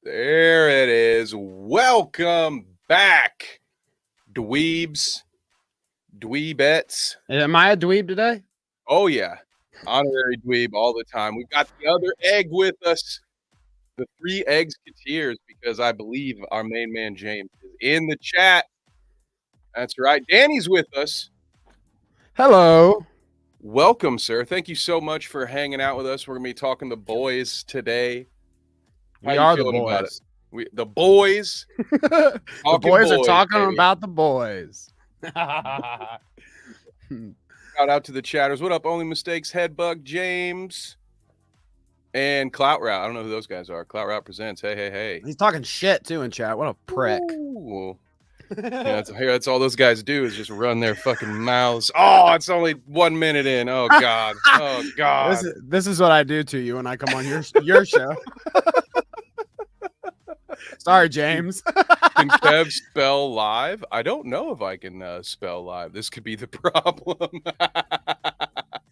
There it is. Welcome back, dweebs, dweebettes. Am I a dweeb today? Oh, yeah. Honorary dweeb all the time. We've got the other egg with us, the 3 Eggsketeers, because I believe our main man James is in the chat. That's right. Danny's with us. Hello. Welcome, sir. Thank you so much for hanging out with us. We're going to be talking to boys today. We are the boys. The boys. The boys are talking baby. about the boys. Shout out to the chatters. What up, Only Mistakes, Headbug, James, and Clout Route. I don't know who those guys are. Clout Route presents. Hey. He's talking shit too in chat. What a prick. Yeah, that's all those guys do is just run their fucking mouths. Oh, it's only 1 minute in. Oh God. Oh God. This is what I do to you when I come on your show. Sorry, James. Can Kev spell live? I don't know if I can spell live. This could be the problem.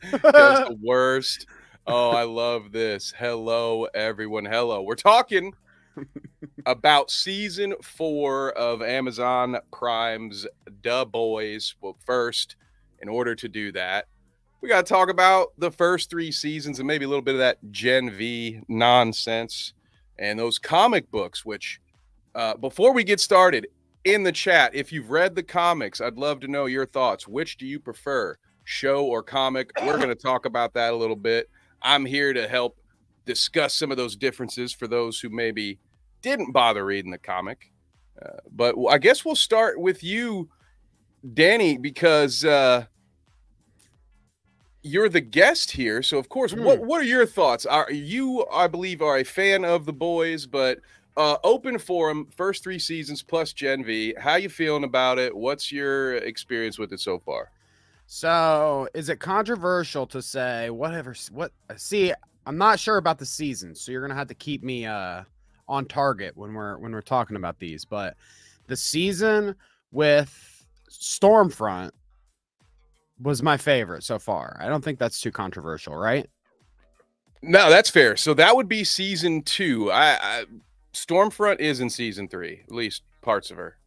That's the worst. Oh, I love this. Hello, everyone. Hello. We're talking about season 4 of Amazon Prime's Da Boys. Well, first, in order to do that, we got to talk about the first 3 seasons and maybe a little bit of that Gen V nonsense and those comic books, which before we get started, in the chat, if you've read the comics, I'd love to know your thoughts. Which do you prefer, show or comic? We're going to talk about that a little bit. I'm here to help discuss some of those differences for those who maybe didn't bother reading the comic. But I guess we'll start with you, Danny, because you're the guest here. So, of course, what are your thoughts? You, I believe, are a fan of The Boys, but open forum, first 3 seasons plus Gen V. How you feeling about it? What's your experience with it so far? So, is it controversial to say see, I'm not sure about the seasons, so you're going to have to keep me on target when we're talking about these, but the season with Stormfront was my favorite so far. I don't think that's too controversial, right? No, that's fair. So that would be season 2. Stormfront is in season 3, at least parts of her.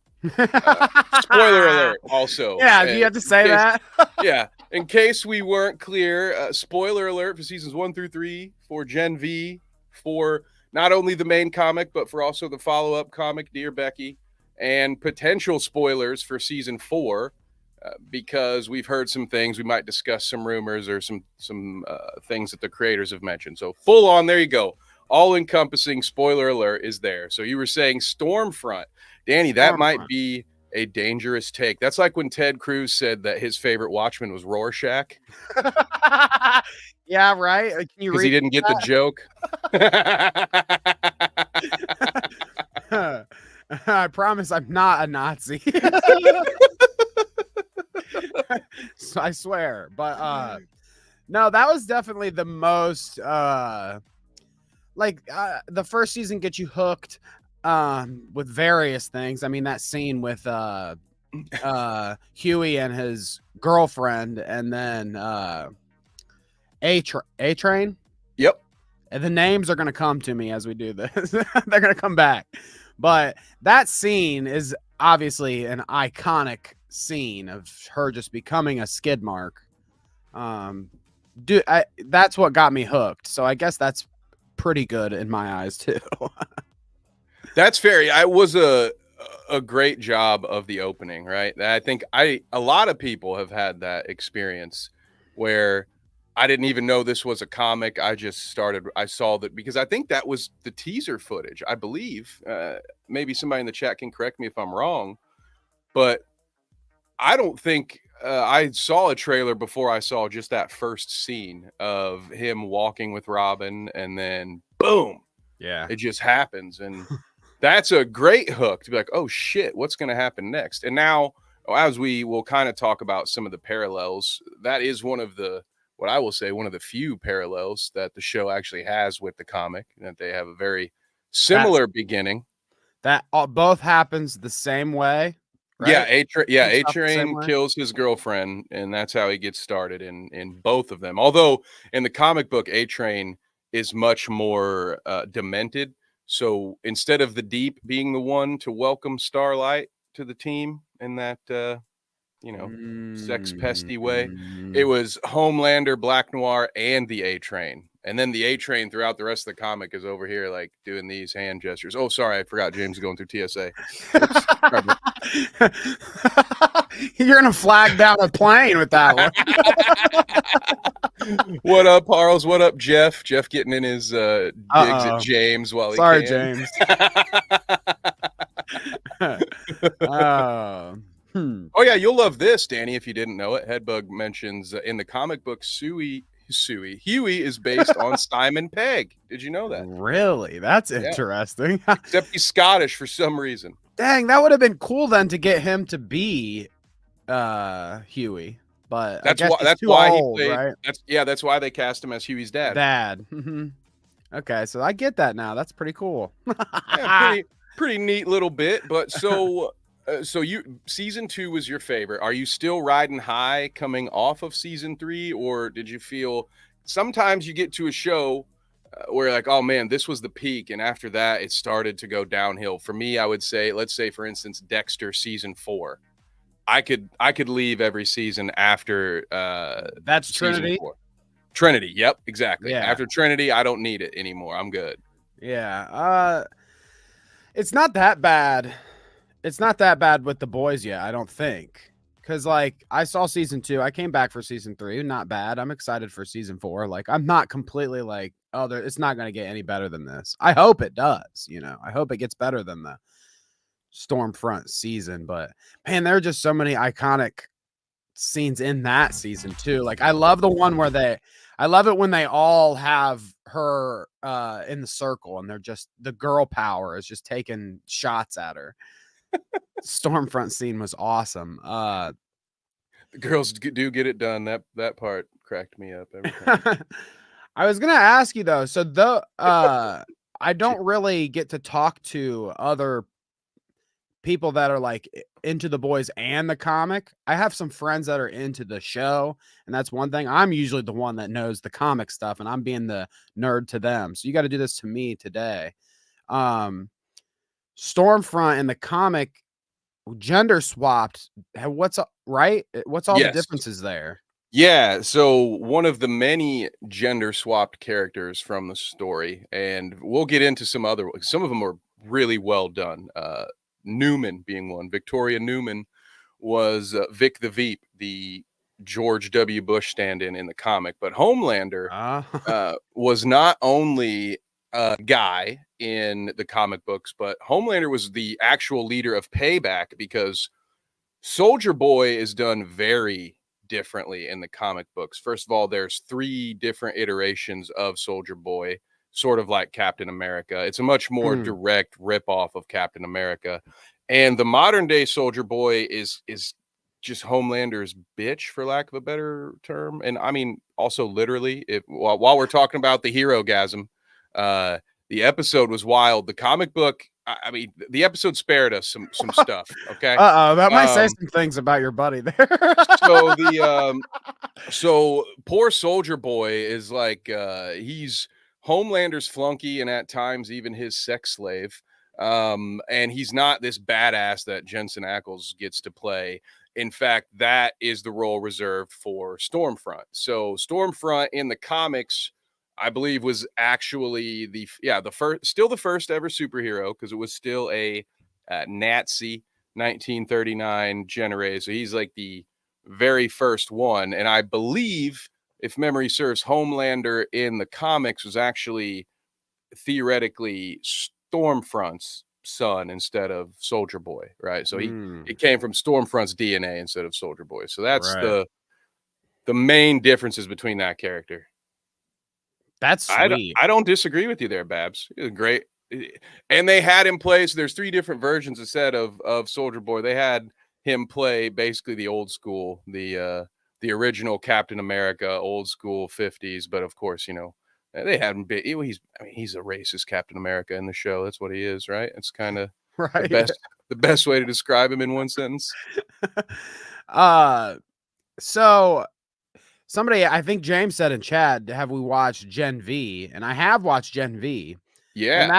Spoiler alert, also. Yeah, do you have to say that? Yeah, in case we weren't clear, spoiler alert for seasons 1 through 3 for Gen V, for not only the main comic, but for also the follow-up comic, Dear Becky, and potential spoilers for season 4, because we've heard some things. We might discuss some rumors or some things that the creators have mentioned. So full on, there you go. All-encompassing spoiler alert is there. So you were saying Stormfront. Danny, that might be a dangerous take. That's like when Ted Cruz said that his favorite Watchmen was Rorschach. Yeah, right. Can you because he didn't get the joke. I promise I'm not a Nazi. So I swear. But no, that was definitely the most the first season gets you hooked with various things. I mean, that scene with Huey and his girlfriend, and then A-Train. Yep. And the names are going to come to me as we do this. They're going to come back. But that scene is obviously an iconic scene of her just becoming a skid mark. That's what got me hooked. So I guess that's pretty good in my eyes too. That's fair. It was a great job of the opening, right? I think a lot of people have had that experience where I didn't even know this was a comic. I saw that because I think that was the teaser footage, I believe. Maybe somebody in the chat can correct me if I'm wrong, but I don't think I saw a trailer before I saw just that first scene of him walking with Robin, and then boom, yeah, it just happens. And that's a great hook to be like, oh shit, what's going to happen next? And now, as we will kind of talk about some of the parallels, that is one of the few parallels that the show actually has with the comic, that they have a very similar beginning. That both happens the same way. Right? Yeah, A-Train kills his girlfriend, and that's how he gets started in both of them. Although in the comic book, A-Train is much more demented. So instead of the Deep being the one to welcome Starlight to the team in that sex pesty way, it Mm. was Homelander, Black Noir, and the A Train. And then the A Train throughout the rest of the comic is over here like doing these hand gestures. Oh, sorry, I forgot James is going through TSA. Whoops. You're gonna flag down a plane with that one. What up, Harles? What up, Jeff? Jeff getting in his digs at James while he Sorry, can. James. Oh yeah, you'll love this, Danny, if you didn't know it. Headbug mentions in the comic book Huey is based on Simon Pegg. Did you know that? Really? That's interesting. Except he's Scottish for some reason. Dang, that would have been cool then to get him to be Huey. But that's I guess why he's too old, he played, right? That's why they cast him as Huey's dad. Okay, so I get that now. That's pretty cool. Pretty neat little bit. But so you season 2 was your favorite. Are you still riding high coming off of season 3, or did you feel sometimes you get to a show where like, oh man, this was the peak, and after that it started to go downhill? For me, I would say, let's say for instance, Dexter season 4. I could leave every season after that's Trinity. 4. Trinity, yep, exactly. Yeah. After Trinity, I don't need it anymore. I'm good. Yeah. It's not that bad. It's not that bad with the boys yet, I don't think. Cause like I saw season 2, I came back for season 3, not bad. I'm excited for season 4. Like I'm not completely like, oh, it's not gonna get any better than this. I hope it does. I hope it gets better than the Stormfront season. But man, there are just so many iconic scenes in that season too. Like I love the one where I love it when they all have her in the circle and they're just the girl power is just taking shots at her. Stormfront scene was awesome. The girls do get it done. That part cracked me up every time. I was gonna ask you though, so I don't really get to talk to other people that are like into the boys and the comic. I have some friends that are into the show, and that's one thing. I'm usually the one that knows the comic stuff, and I'm being the nerd to them. So you got to do this to me today. Stormfront in the comic gender swapped. What's up, right? What's all the differences there? Yeah, so one of the many gender swapped characters from the story, and we'll get into some of them are really well done. Newman being one. Victoria Newman was Vic the Veep, the George W. Bush stand-in in the comic. But Homelander was not only a guy in the comic books, but Homelander was the actual leader of Payback, because Soldier Boy is done very differently in the comic books. First of all, there's 3 different iterations of Soldier Boy, sort of like Captain America. It's a much more direct ripoff of Captain America. And the modern day Soldier Boy is just Homelander's bitch, for lack of a better term. And I mean, also literally, while we're talking about the hero-gasm, the episode was wild. The comic book, I mean, the episode spared us some stuff. Okay. That might say some things about your buddy there. So poor Soldier Boy is like he's Homelander's flunky and at times even his sex slave. And he's not this badass that Jensen Ackles gets to play. In fact, that is the role reserved for Stormfront. So Stormfront in the comics, I believe, was actually the first ever superhero, because it was still a Nazi 1939 generation. So he's like the very first one. And I believe, if memory serves, Homelander in the comics was actually theoretically Stormfront's son instead of Soldier Boy, right? So it came from Stormfront's DNA instead of Soldier Boy. So that's the main differences between that character. That's sweet. I don't disagree with you there, Babs. It was great. And they had him play, so there's 3 different versions instead of Soldier Boy. They had him play basically the old school, the original Captain America, old school 50s, but of course, they had him he's a racist Captain America in the show. That's what he is, right? It's kind of the best way to describe him in one sentence. So somebody, I think James said in chat, have we watched Gen V? And I have watched Gen V. Yeah. And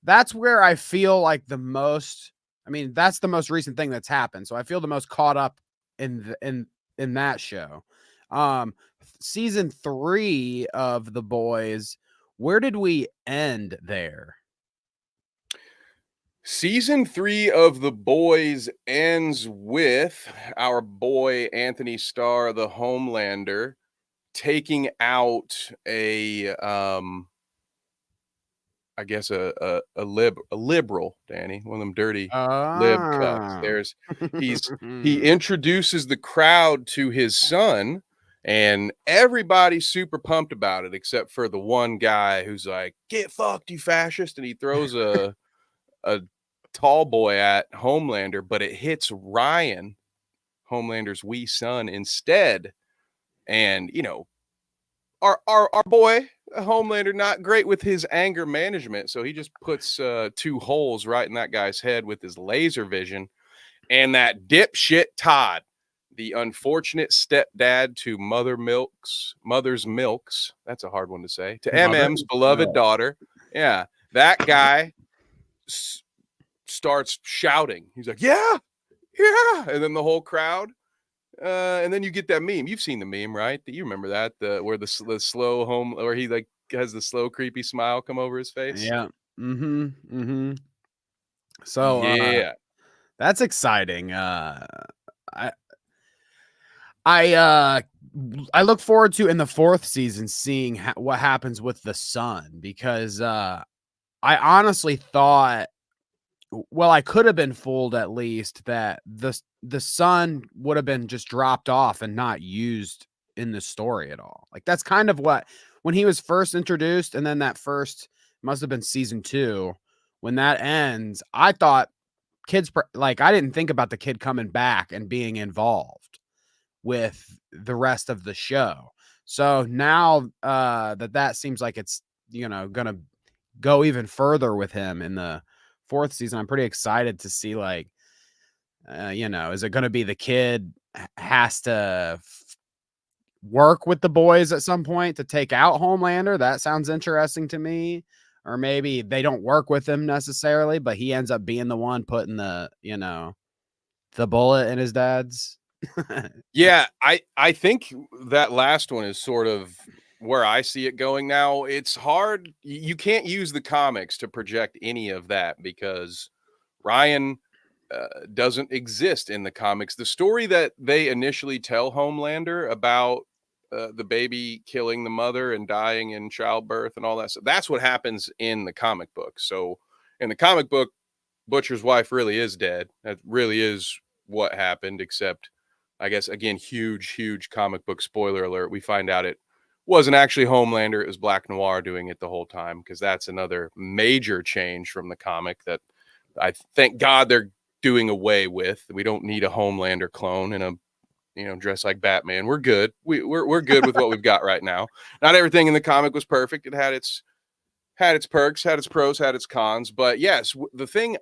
that's where I feel like the most. I mean, that's the most recent thing that's happened. So I feel the most caught up in that show. Um, season 3 of The Boys. Where did we end there? Season 3 of The Boys ends with our boy Anthony Starr, the Homelander, taking out I guess a liberal, Danny, one of them dirty lib cucks. Ah. He introduces the crowd to his son, and everybody's super pumped about it, except for the one guy who's like, "Get fucked, you fascist!" and he throws a tall boy at Homelander, but it hits Ryan, Homelander's wee son, instead. And our boy Homelander not great with his anger management, so he just puts 2 holes right in that guy's head with his laser vision. And that dipshit Todd, the unfortunate stepdad to Mother's Milks, that's a hard one to say, to MM's beloved daughter. Yeah, that guy starts shouting. He's like, "Yeah, yeah," and then the whole crowd. And then you get that meme. You've seen the meme, right? You remember that, where the slow home, where he like has the slow creepy smile come over his face. Yeah. So Yeah. that's exciting. I I uh I look forward to in the 4th season seeing what happens with the son, because I honestly thought, well, I could have been fooled at least that the son would have been just dropped off and not used in the story at all. Like that's kind of what, when he was first introduced, and then that first must have been season 2 when that ends. I thought like I didn't think about the kid coming back and being involved with the rest of the show. So now that seems like it's gonna go even further with him in the 4th season. I'm pretty excited to see, like, is it going to be the kid has to work with the boys at some point to take out Homelander? That sounds interesting to me. Or maybe they don't work with him necessarily, but he ends up being the one putting the bullet in his dad's. Yeah, I think that last one is sort of where I see it going now. It's hard. You can't use the comics to project any of that because Ryan doesn't exist in the comics. The story that they initially tell Homelander about the baby killing the mother and dying in childbirth and all that stuff, that's what happens in the comic book. So in the comic book, Butcher's wife really is dead. That really is what happened, except I guess again, huge comic book spoiler alert. We find out it wasn't actually Homelander, it was Black Noir doing it the whole time, because that's another major change from the comic that I thank God they're doing away with. We don't need a Homelander clone and a dress like Batman. We're good. We're good with what we've got right now. Not everything in the comic was perfect. It had its perks, had its pros, had its cons. But yes, the thing,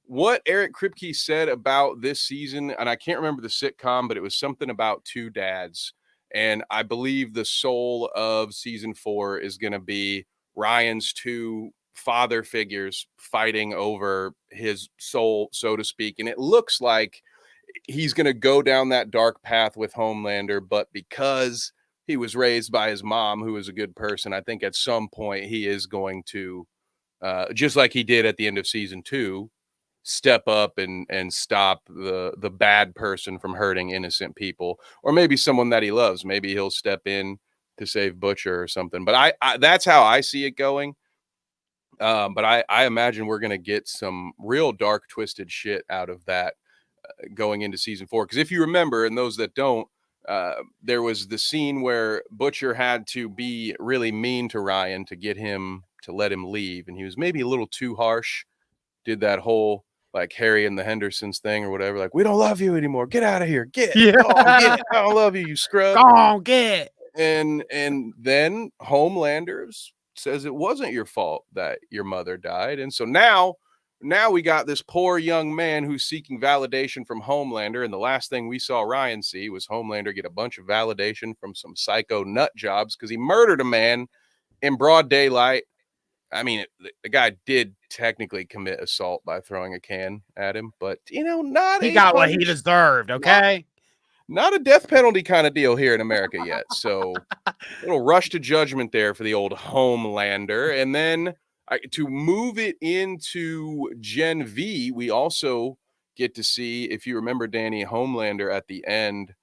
what Eric Kripke said about this season, and I can't remember the sitcom, but it was something about 2 dads. And I believe the soul of season 4 is going to be Ryan's 2 father figures fighting over his soul, so to speak. And it looks like he's going to go down that dark path with Homelander, but because he was raised by his mom, who is a good person, I think at some point he is going to, just like he did at the end of season 2, step up and stop the bad person from hurting innocent people, or maybe someone that he loves. Maybe he'll step in to save Butcher or something. But I that's how I see it going. But I imagine we're gonna get some real dark, twisted shit out of that going into season 4. Because if you remember, and those that don't, there was the scene where Butcher had to be really mean to Ryan to get him to let him leave, and he was maybe a little too harsh. Did that whole like Harry and the Hendersons thing or whatever, like, we don't love you anymore. Get out of here. Go on, get. I don't love you, you scrub. Go on, get. And then Homelander says it wasn't your fault that your mother died. And so now we got this poor young man who's seeking validation from Homelander. And the last thing we saw Ryan see was Homelander get a bunch of validation from some psycho nut jobs because he murdered a man in broad daylight I mean, the guy did technically commit assault by throwing a can at him, but not He a got what he punch, deserved, not okay? not a death penalty kind of deal here in America yet. So little rush to judgment there for the old Homelander, and then to move it into Gen V, we also get to see, if you remember, Danny, Homelander at the end.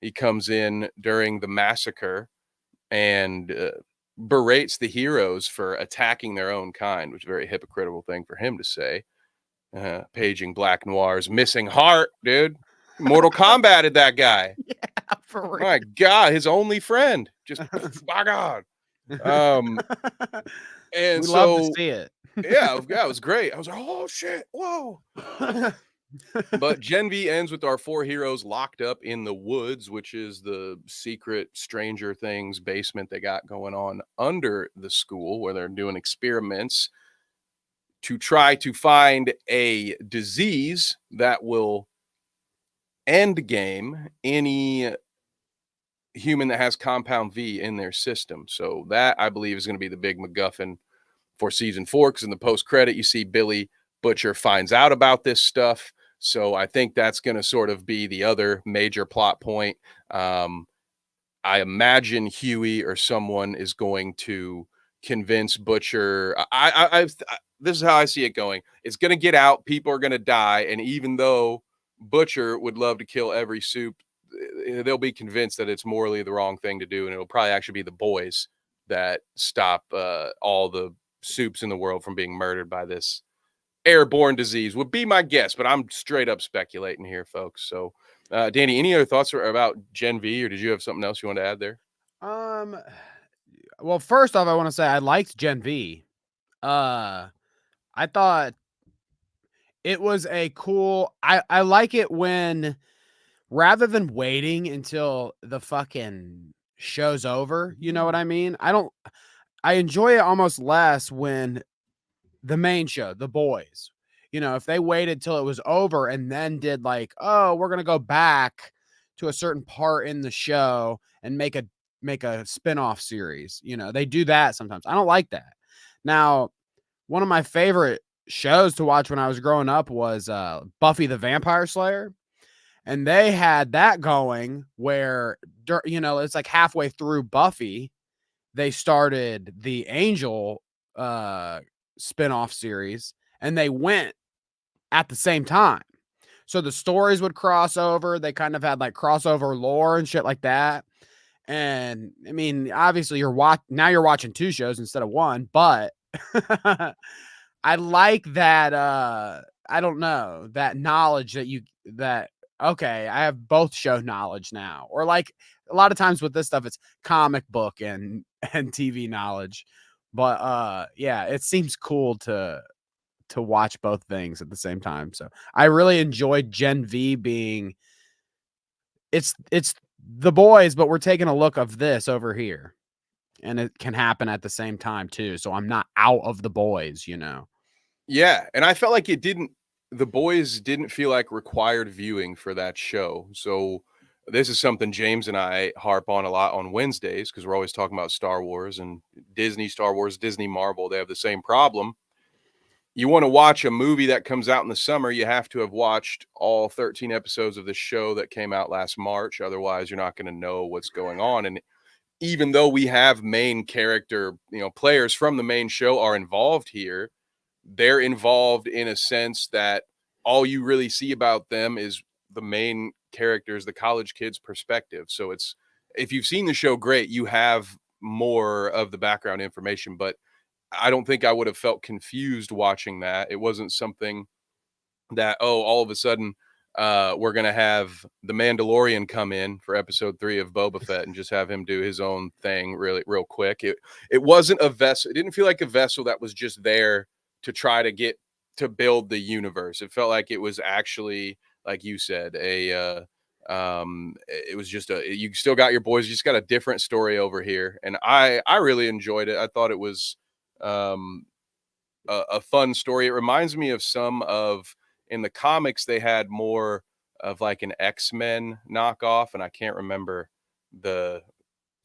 He comes in during the massacre and berates the heroes for attacking their own kind, which is a very hypocritical thing for him to say. Paging Black Noir's missing heart, dude. Mortal Kombated that guy. Yeah, for real. My God, his only friend. Just, my God. And We love to so, see it. yeah, it was great. I was like, oh shit, whoa. But Gen V ends with our 4 heroes locked up in the woods, which is the secret Stranger Things basement they got going on under the school where they're doing experiments to try to find a disease that will end game any human that has compound V in their system. So that, I believe, is going to be the big MacGuffin for season 4, because in the post credit you see Billy Butcher finds out about this stuff. So I think that's going to sort of be the other major plot point. I imagine Huey or someone is going to convince Butcher. This is how I see it going. It's going to get out. People are going to die, and even though Butcher would love to kill every soup, they'll be convinced that it's morally the wrong thing to do, and it'll probably actually be the boys that stop all the soups in the world from being murdered by this airborne disease. Would be my guess, but I'm straight up speculating here, folks. So, Danny, any other thoughts about Gen V, or did you have something else you want to add there? Um, well, first off, I want to say I liked Gen V. I thought it was a cool. I like it when, rather than waiting until the fucking show's over, you know what I mean? I enjoy it almost less when the main show, The Boys, if they waited till it was over and then did like, oh, we're gonna go back to a certain part in the show and make a spin-off series. They do that sometimes. I don't like that. Now, one of my favorite shows to watch when I was growing up was Buffy the Vampire Slayer. And they had that going where, it's like halfway through Buffy, they started the Angel spin-off series, and they went at the same time. So the stories would cross over. They kind of had like crossover lore and shit like that. And I mean, obviously you're watching 2 shows instead of 1, but I like that I don't know, that knowledge that okay, I have both show knowledge now. Or like a lot of times with this stuff, it's comic book and TV knowledge. But yeah, it seems cool to watch both things at the same time. So I really enjoyed Gen V being it's The Boys, but we're taking a look of this over here. And it can happen at the same time too. So I'm not out of The Boys. Yeah, and I felt like the boys didn't feel like required viewing for that show. So this is something James and I harp on a lot on Wednesdays, because we're always talking about Star Wars and Disney, Star Wars, Disney, Marvel. They have the same problem. You want to watch a movie that comes out in the summer, you have to have watched all 13 episodes of the show that came out last March. Otherwise, you're not going to know what's going on. And even though we have main character, players from the main show are involved here, they're involved in a sense that all you really see about them is the main characters, the college kids' perspective. So if you've seen the show, great, you have more of the background information, but I don't think I would have felt confused watching that. It wasn't something that, oh, all of a sudden we're going to have the Mandalorian come in for episode 3 of Boba Fett and just have him do his own thing really real quick. It wasn't a vessel. It didn't feel like a vessel that was just there to try to get to build the universe. It felt like it was actually, like you said, it was just you still got your boys, you just got a different story over here. And I really enjoyed it. I thought it was um a fun story. It reminds me of in the comics, they had more of like an X-Men knockoff, and I can't remember the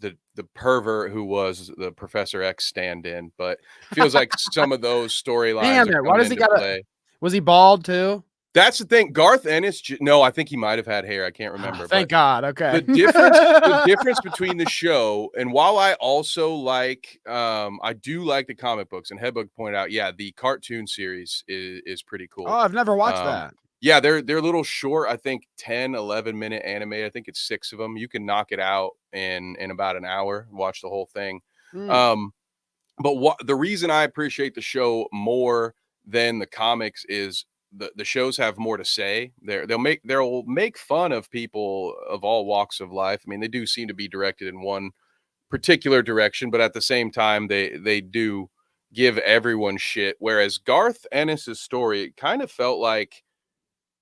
the pervert who was the Professor X stand-in, but feels like some of those storylines Damn are it! Why coming does he into got a? play. Was he bald too? That's the thing. Garth Ennis, no, I think he might have had hair. I can't Oh, remember, but thank God. Okay. the difference between the show, and while I also like, I do like the comic books, and Headbook pointed out, yeah, the cartoon series is pretty Oh, cool. I've never watched Um, that. yeah, they're a little short. I think 10, 11-minute anime. I think it's 6 of them. You can knock it out in about an hour, watch the whole thing. Mm. Um, but what the reason I appreciate the show more than the comics is the shows have more to say. They'll make fun of people of all walks of life. I mean, they do seem to be directed in one particular direction, but at the same time, they do give everyone shit. Whereas Garth Ennis's story, it kind of felt like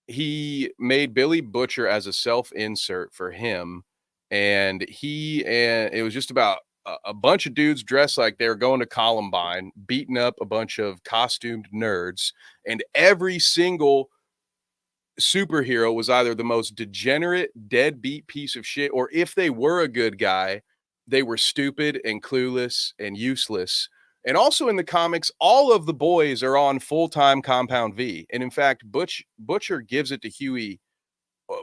he made Billy Butcher as a self-insert for him, and it was just about a bunch of dudes dressed like they were going to Columbine, beating up a bunch of costumed nerds, and every single superhero was either the most degenerate, deadbeat piece of shit, or if they were a good guy, they were stupid and clueless and useless. And also in the comics, all of the boys are on full-time Compound V. And in fact, Butcher gives it to Huey uh,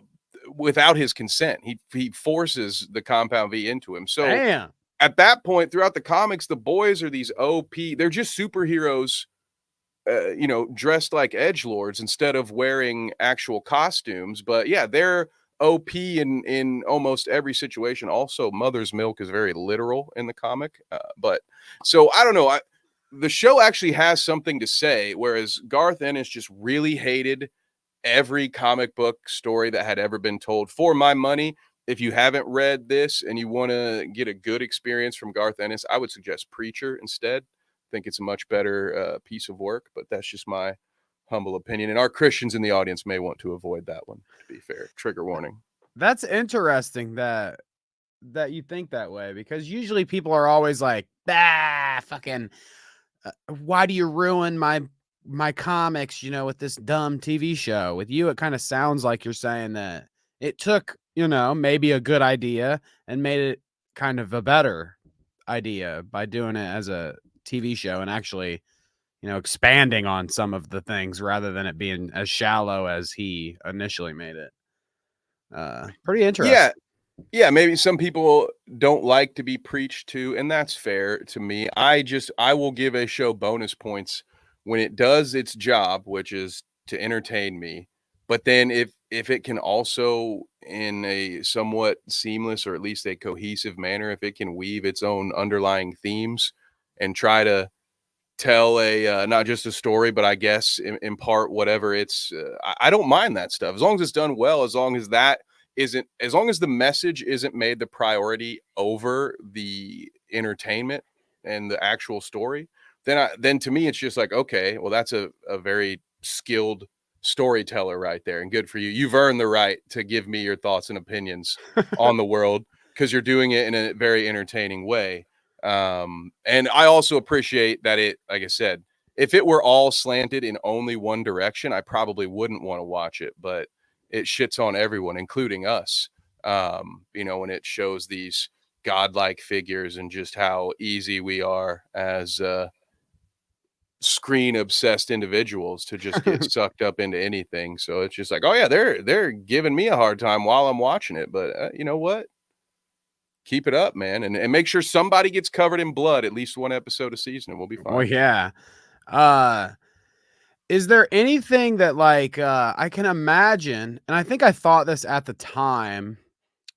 without his consent. He forces the Compound V into him. So Damn. at that point, throughout the comics, the boys are these OP. They're just superheroes, dressed like edgelords instead of wearing actual costumes. But yeah, they're OP in almost every situation. Also, Mother's Milk is very literal in the comic. But so I don't know. The show actually has something to say, whereas Garth Ennis just really hated every comic book story that had ever been told. For my money, if you haven't read this and you want to get a good experience from Garth Ennis, I would suggest Preacher instead. I think it's a much better piece of work, but that's just my humble opinion. And our Christians in the audience may want to avoid that one, to be fair. Trigger warning. That's interesting that you think that way, because usually people are always like, fucking, why do you ruin my comics, with this dumb TV show? With you, it kind of sounds like you're saying that it took, maybe a good idea and made it kind of a better idea by doing it as a TV show and actually, expanding on some of the things rather than it being as shallow as he initially made it. Pretty Yeah, interesting. yeah, maybe some people don't like to be preached to, and that's fair to me. I will give a show bonus points when it does its job, which is to entertain me. But then if it can also, in a somewhat seamless or at least a cohesive manner, if it can weave its own underlying themes and try to tell not just a story, but I guess impart whatever it's. I don't mind that stuff as long as it's done well. As long as the message isn't made the priority over the entertainment and the actual story, then to me it's just like, okay, well, that's a very skilled storyteller right there, and good for you. You've earned the right to give me your thoughts and opinions on the world because you're doing it in a very entertaining way. And I also appreciate that like I said, if it were all slanted in only one direction, I probably wouldn't want to watch it, but it shits on everyone, including us. When it shows these godlike figures and just how easy we are as screen obsessed individuals to just get sucked up into anything. So it's just like, oh yeah, they're giving me a hard time while I'm watching it, but you know what? Keep it up, man, and make sure somebody gets covered in blood at least one episode a season, and we'll be Well, fine. yeah. Uh, is there anything that I can imagine, and I think I thought this at the time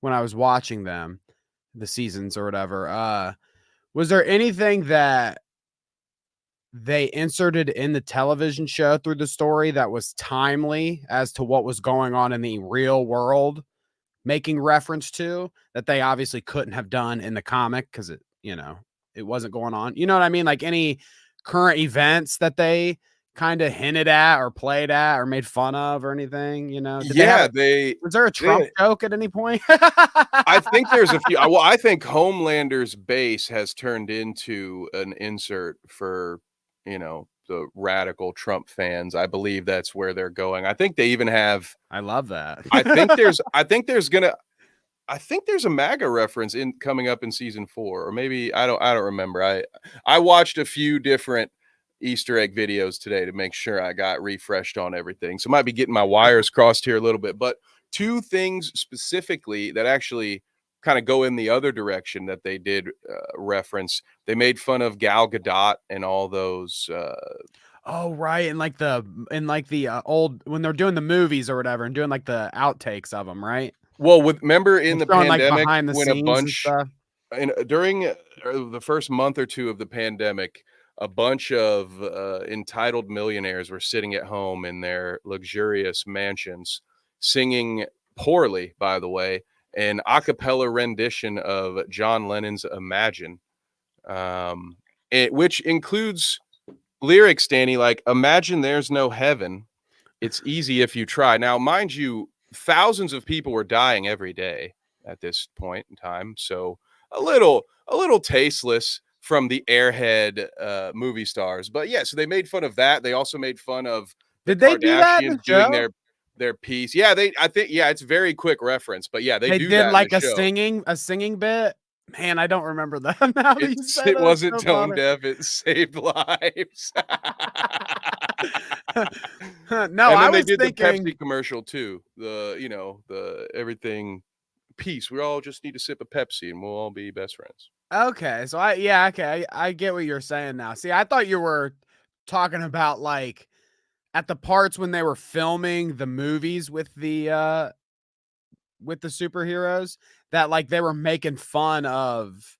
when I was watching them, the seasons or whatever. Was there anything that they inserted in the television show through the story that was timely as to what was going on in the real world, making reference to that they obviously couldn't have done in the comic because it wasn't going on. You know what I mean? Like any current events that they kind of hinted at or played at or made fun of or anything, Did they have Yeah, was there a Trump they joke at any point? I think there's a few. Well, I think Homelander's base has turned into an insert for, the radical Trump fans. I believe that's where they're going. I think they even have. I love that. I think there's gonna. I think there's a MAGA reference in coming up in season 4, or maybe I don't remember. I watched a few different Easter egg videos today to make sure I got refreshed on everything. So might be getting my wires crossed here a little bit, but two things specifically that actually kind of go in the other direction that they did reference. They made fun of Gal Gadot and all those Oh, right, and like the old when they're doing the movies or whatever, and doing like the outtakes of them, right? well, with remember in And the showing like pandemic behind the when a scenes and bunch stuff. during the first month or two of the pandemic, a bunch of entitled millionaires were sitting at home in their luxurious mansions, singing poorly, by the way, an a cappella rendition of John Lennon's "Imagine," which includes lyrics, Danny, like "Imagine there's no heaven. It's easy if you try." Now, mind you, thousands of people were dying every day at this point in time, so a little tasteless from the airhead movie stars. But yeah, so they made fun of that. They also made fun of the Did they do that in the Kardashians doing show? their piece. Yeah, I think yeah, it's very quick reference, but yeah, they They do did that in the like show. A singing bit? Man, I don't remember that now that you say It that, it's wasn't so tone funny. deaf, it saved lives. No, And I then they was did the thinking Pepsi commercial too. The everything peace. We all just need a sip of Pepsi and we'll all be best friends. okay, so I get what you're saying now. See, I thought you were talking about, like, at the parts when they were filming the movies with the superheroes, that, like, they were making fun of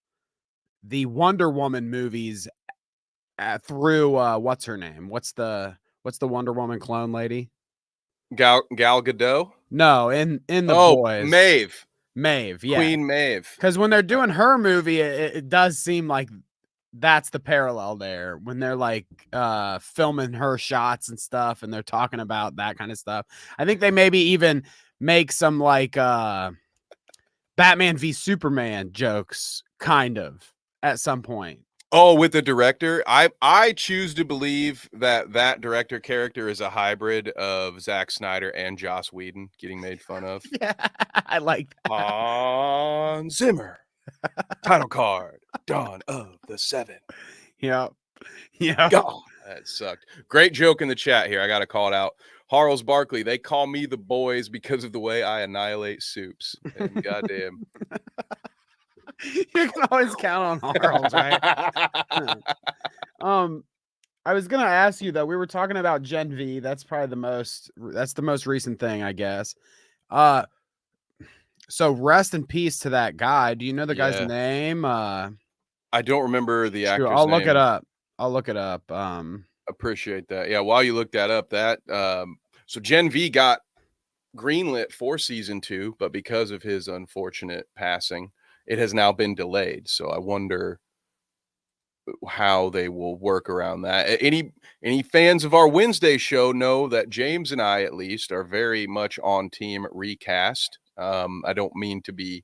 the Wonder Woman movies, through, what's her name? What's the Wonder Woman clone lady? Gal Gadot? No, in The Oh, Boys. Maeve. Maeve, yeah. Queen Maeve. Because when they're doing her movie, it does seem like that's the parallel there when they're like filming her shots and stuff, and they're talking about that kind of stuff. I think they maybe even make some like Batman v Superman jokes kind of at some point. Oh, with the director? I choose to believe that that director character is a hybrid of Zack Snyder and Joss Whedon getting made fun of. Yeah, I like that. Hans Zimmer. Title card. Dawn of the Seven. Yeah. Yeah. God, that sucked. Great joke in the chat here. I got to call it out. Harles Barkley, they call me the boys because of the way I annihilate soups. And goddamn. You can always count on Harles, right? I was gonna ask you though. We were talking about Gen V. That's probably that's the most recent thing, I guess. Uh, so rest in peace to that guy. Do you know the guy's Yeah. name? I don't remember the Shoot, actor's I'll look it name. up. I'll look it up. Appreciate that. Yeah, while you look that up, so Gen V got greenlit for season 2, but because of his unfortunate passing, it has now been delayed. So I wonder how they will work around that. Any fans of our Wednesday show know that James and I, at least, are very much on team recast. I don't mean to be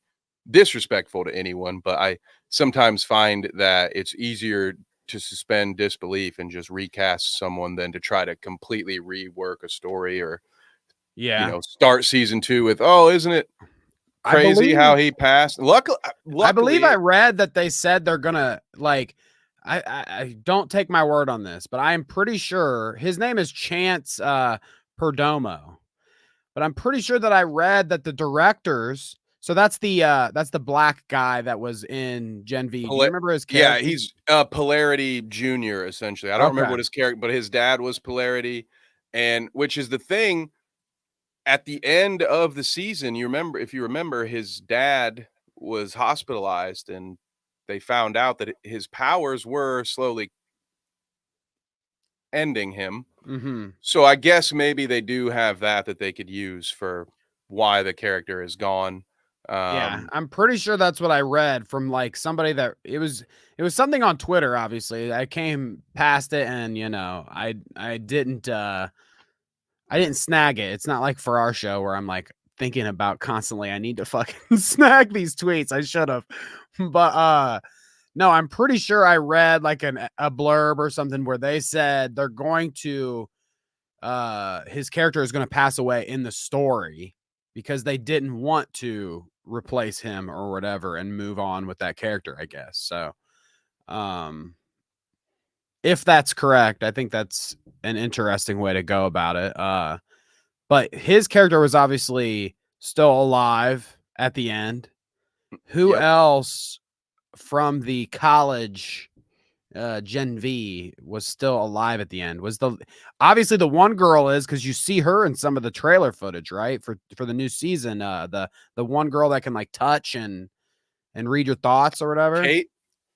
disrespectful to anyone, but I sometimes find that it's easier to suspend disbelief and just recast someone than to try to completely rework a story or Yeah, start season 2 with, oh, isn't it I crazy believe. how he passed? I believe Luckily, I read that they said they're gonna like. I don't take my word on this, but I am pretty sure his name is Chance Perdomo. But I'm pretty sure that I read that the directors. So that's the black guy that was in Gen V. Do you remember his yeah, character? he's Polarity Junior. Essentially, I don't remember Okay. what his character, but his dad was Polarity, and which is the thing. At the end of the season, if you remember, his dad was hospitalized, and they found out that his powers were slowly ending him. Mm-hmm. So I guess maybe they do have that they could use for why the character is gone. Yeah, Um, I'm pretty sure that's what I read from like somebody that it was something on Twitter. Obviously, I came past it, and I didn't snag it. It's not like for our show where I'm like thinking about constantly. I need to fucking snag these tweets. I should have, but no, I'm pretty sure I read like a blurb or something where they said they're going to his character is going to pass away in the story because they didn't want to replace him or whatever and move on with that character, I guess. So, if that's correct, I think that's an interesting way to go about it. But his character was obviously still alive at the end. Who Yep. else from the college Gen V was still alive at the end? Was the obviously the one girl is because you see her in some of the trailer footage, right? For the new season. The one girl that can like touch and read your thoughts or whatever. Kate.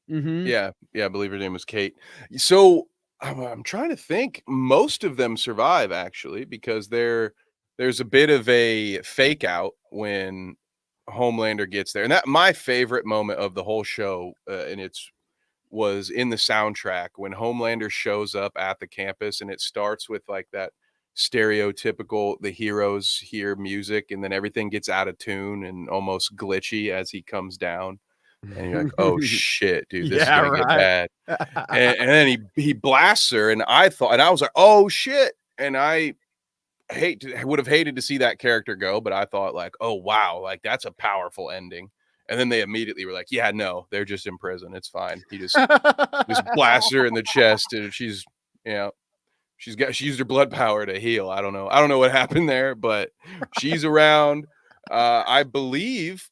Mm-hmm. Yeah, yeah, I believe her name was Kate. So I'm trying to think. Most of them survive actually because there's a bit of a fake out when Homelander gets there, and that my favorite moment of the whole show, and it's was in the soundtrack when Homelander shows up at the campus, and it starts with like that stereotypical the heroes hear music, and then everything gets out of tune and almost glitchy as he comes down, and you're like, "Oh shit, dude, this is Yeah, gonna get right. bad." And then he blasts her, and I was like, "Oh shit!" And I would have hated to see that character go, but I thought like, "Oh wow, like that's a powerful ending." And then they immediately were like, "Yeah, no, they're just in prison. It's fine." He just blasts her in the chest, and she's you know she used her blood power to heal. I don't know what happened there, but she's around. I believe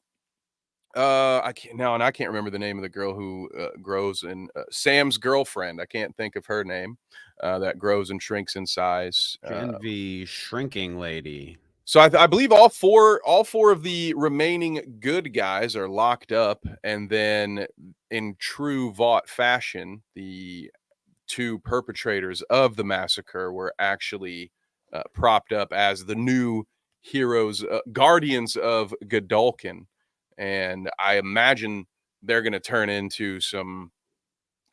I can't now, and I can't remember the name of the girl who grows in Sam's girlfriend. I can't think of her name. That grows and shrinks in size. Gen V shrinking lady. So I believe all four of the remaining good guys are locked up, and then in true Vought fashion, the two perpetrators of the massacre were actually propped up as the new heroes, guardians of Godolkin, and I imagine they're going to turn into some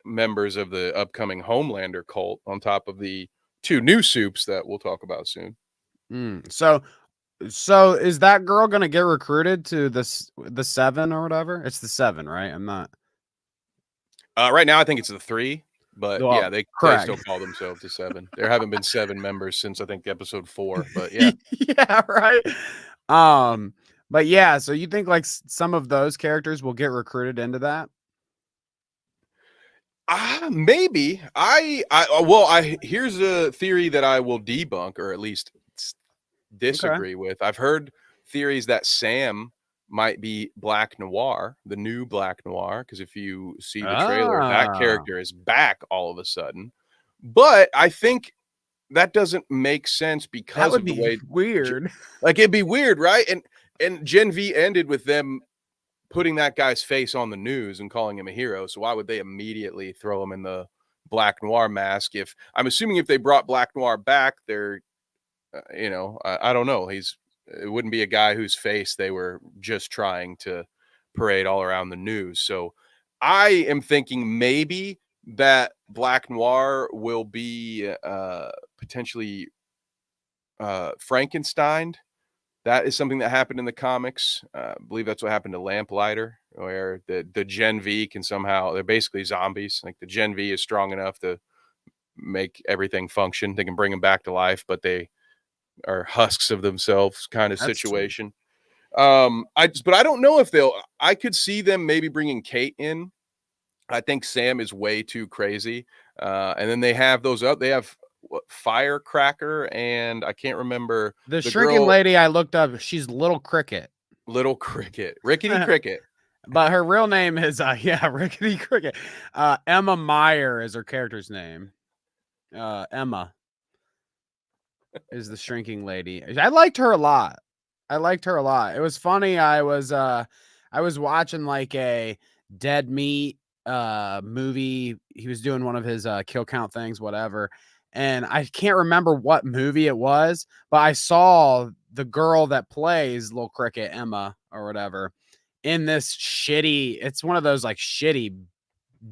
members of the upcoming Homelander cult on top of the two new soups that we'll talk about soon. So is that girl gonna get recruited to the seven or whatever? It's the seven, right? I'm not. Right now, I think it's the three, but Well, yeah, they correct. still call themselves the seven. There haven't been seven members since I think episode 4, but yeah. Yeah, right. Um, but yeah, so you think like some of those characters will get recruited into that? Maybe. I here's a theory that I will debunk or at least Okay. disagree with. I've heard theories that Sam might be Black Noir, the new Black Noir, because if you see the trailer, that Ah, character is back all of a sudden. But I think that doesn't make sense that because would of the be way weird. like it'd be weird, right? And Gen V ended with them putting that guy's face on the news and calling him a hero. So why would they immediately throw him in the Black Noir mask? If I'm assuming if they brought Black Noir back, they're I don't know. It wouldn't be a guy whose face they were just trying to parade all around the news. So I am thinking maybe that Black Noir will be potentially Frankenstein. That is something that happened in the comics. I believe that's what happened to Lamplighter, where the Gen V can somehow they're basically zombies. Like the Gen V is strong enough to make everything function. They can bring them back to life, but they are husks of themselves kind of That's true. situation. But I don't know if they'll. I could see them maybe bringing Kate in. I think Sam is way too crazy. And then they have those up. They have what, Firecracker, and I can't remember The the shrinking girl, lady I looked up, she's Little Cricket. Little Cricket, Rickety Cricket. But her real name is yeah, Rickety Cricket. Emma Meyer is her character's name. Emma is the shrinking lady. I liked her a lot. I liked her a lot. It was funny. I was watching like a Dead Meat movie. He was doing one of his kill count things, whatever. And I can't remember what movie it was, but I saw the girl that plays Little Cricket, Emma or whatever, in this shitty, it's one of those like shitty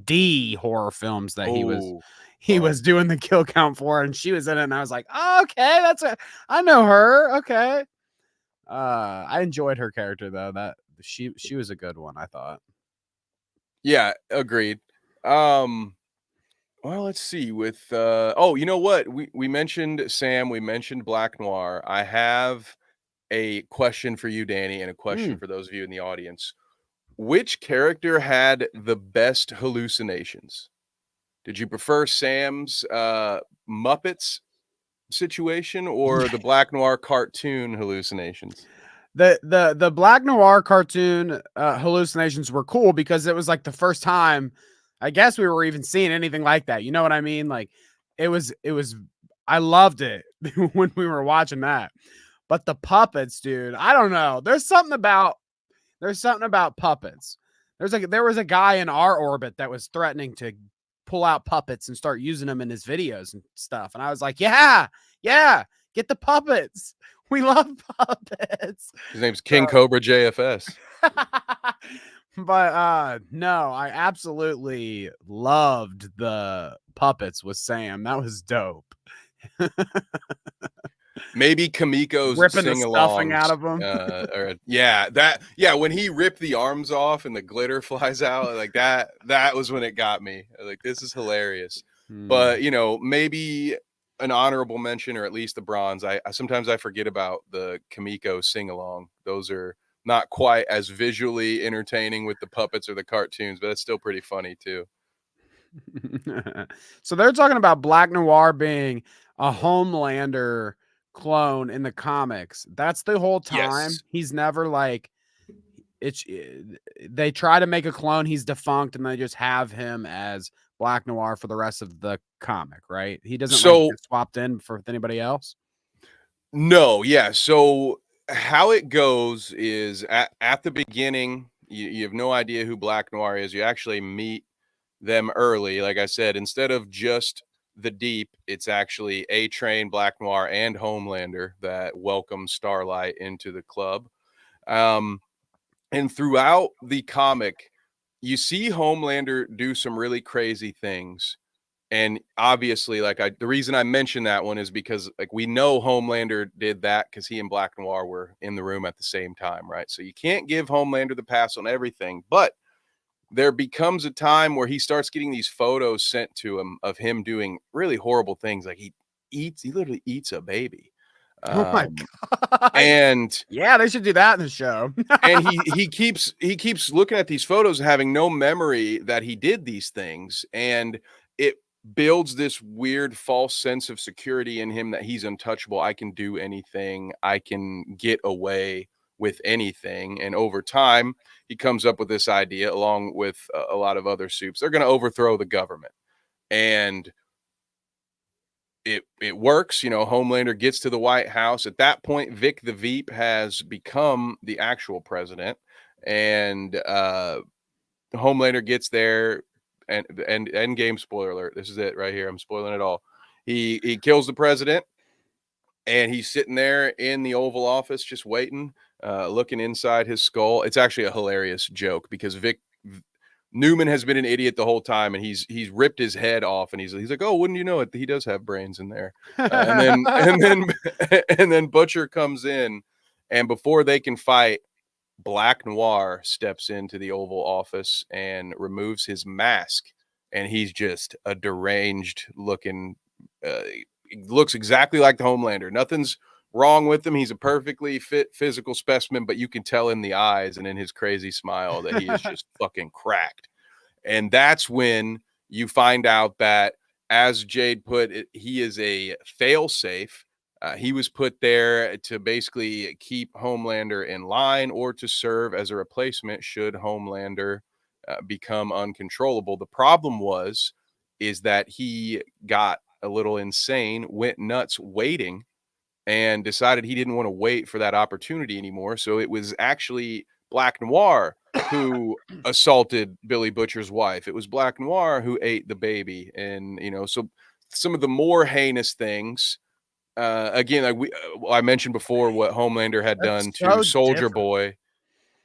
D horror films that Oh, he fun. was doing the kill count for, and she was in it, and I was like, oh, okay, I know her. Okay. I enjoyed her character though. That she was a good one, I thought. Yeah, agreed. Um, well, let's see. You know what? We mentioned Sam. We mentioned Black Noir. I have a question for you, Danny, and a question Hmm. for those of you in the audience. Which character had the best hallucinations? Did you prefer Sam's Muppets situation or the Black Noir cartoon hallucinations? The Black Noir cartoon hallucinations were cool because it was like the first time I guess we were even seeing anything like that. You know what I mean? Like it was I loved it when we were watching that. But the puppets, dude, I don't know. There's something about puppets. There was a guy in our orbit that was threatening to pull out puppets and start using them in his videos and stuff. And I was like, yeah, yeah, get the puppets. We love puppets. His name's King So, Cobra JFS. but no, I absolutely loved the puppets with Sam. That was dope. Maybe Kamiko's Ripping the stuffing out sing-alongs, of them. or when he ripped the arms off and the glitter flies out like that was when it got me. Like, this is hilarious. Hmm. But, maybe an honorable mention or at least the bronze. I sometimes I forget about the Kamiko sing-along. Those are not quite as visually entertaining with the puppets or the cartoons, but it's still pretty funny too. So they're talking about Black Noir being a Homelander clone in the comics. That's the whole time. Yes. He's never like it's they try to make a clone, he's defunct, and they just have him as Black Noir for the rest of the comic, right? He doesn't like So get swapped in for with anybody else. no, yeah. So how it goes is at the beginning, you have no idea who Black Noir is. You actually meet them early. Like I said, instead of just the Deep, it's actually A Train, Black Noir, and Homelander that welcome Starlight into the club. Um, and throughout the comic, you see Homelander do some really crazy things. And obviously, the reason I mentioned that one is because like we know Homelander did that because he and Black Noir were in the room at the same time, right? So you can't give Homelander the pass on everything, but there becomes a time where he starts getting these photos sent to him of him doing really horrible things. Like he literally eats a baby. Oh my Um, god. and Yeah, they should do that in the show. and he keeps looking at these photos and having no memory that he did these things, and it builds this weird false sense of security in him that he's untouchable. I can do anything, I can get away with anything. And over time he comes up with this idea along with a lot of other soups. They're going to overthrow the government, and it works. Homelander gets to the White House. At that point, Vic the Veep has become the actual president, and Homelander gets there, and end game spoiler alert. This is it right here. I'm spoiling it all. He kills the president, and he's sitting there in the Oval Office just waiting, looking inside his skull. It's actually a hilarious joke because Newman has been an idiot the whole time, and he's ripped his head off, and he's like, "Oh, wouldn't you know it? He does have brains in there." And then and then Butcher comes in, and before they can fight, Black Noir steps into the Oval Office and removes his mask, and he's just a deranged looking. Looks exactly like the Homelander. Nothing's wrong with him. He's a perfectly fit physical specimen, but you can tell in the eyes and in his crazy smile that he is just fucking cracked. And that's when you find out that, as Jade put it, he is a failsafe. He was put there to basically keep Homelander in line or to serve as a replacement should Homelander become uncontrollable. The problem is that he got a little insane, went nuts waiting, and decided he didn't want to wait for that opportunity anymore. So it was actually Black Noir who assaulted Billy Butcher's wife. It was Black Noir who ate the baby. And, so some of the more heinous things, again, I mentioned before what Homelander had That's done to so Soldier different. Boy.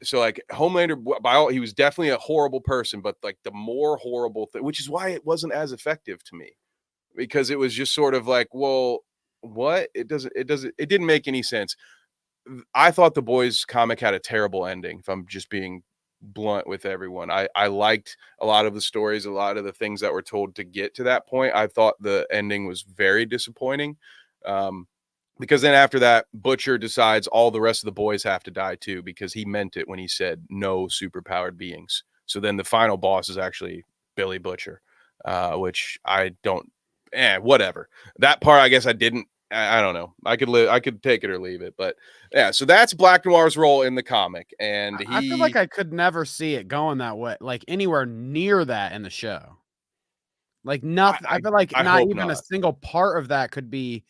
So like Homelander, he was definitely a horrible person, but like the more horrible thing, which is why it wasn't as effective to me, because it was just sort of like, well, what? It didn't make any sense. I thought the Boys comic had a terrible ending, if I'm just being blunt with everyone. I liked a lot of the stories, a lot of the things that were told to get to that point. I thought the ending was very disappointing. Um, Because then after that, Butcher decides all the rest of the boys have to die too, because he meant it when he said no superpowered beings. So then the final boss is actually Billy Butcher, which I don't. Whatever. That part, I guess I didn't. I don't know. I could live. I could take it or leave it. But yeah, so that's Black Noir's role in the comic, and I feel like he. I could never see it going that way, like anywhere near that in the show. Like I, nothing. I I feel like I not hope even a not. single part of that could be,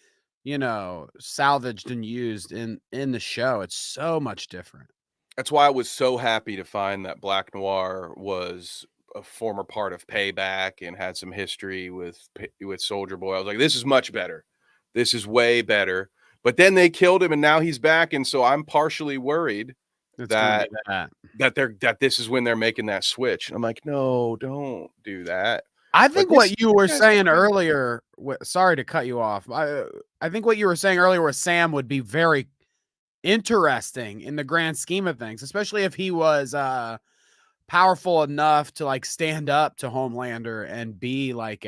salvaged and used in the show. It's so much different. That's why I was so happy to find that Black Noir was a former part of Payback and had some history with Soldier Boy. I was like, this is much better. This is way better. But then they killed him, and now he's back, and so I'm partially worried It's gonna be that that. that this is when they're making that switch. And I'm like, no, don't do that. I But think this what you were guy's saying okay. earlier. Sorry to cut you off. I think what you were saying earlier was Sam would be very interesting in the grand scheme of things, especially if he was powerful enough to like stand up to Homelander and be like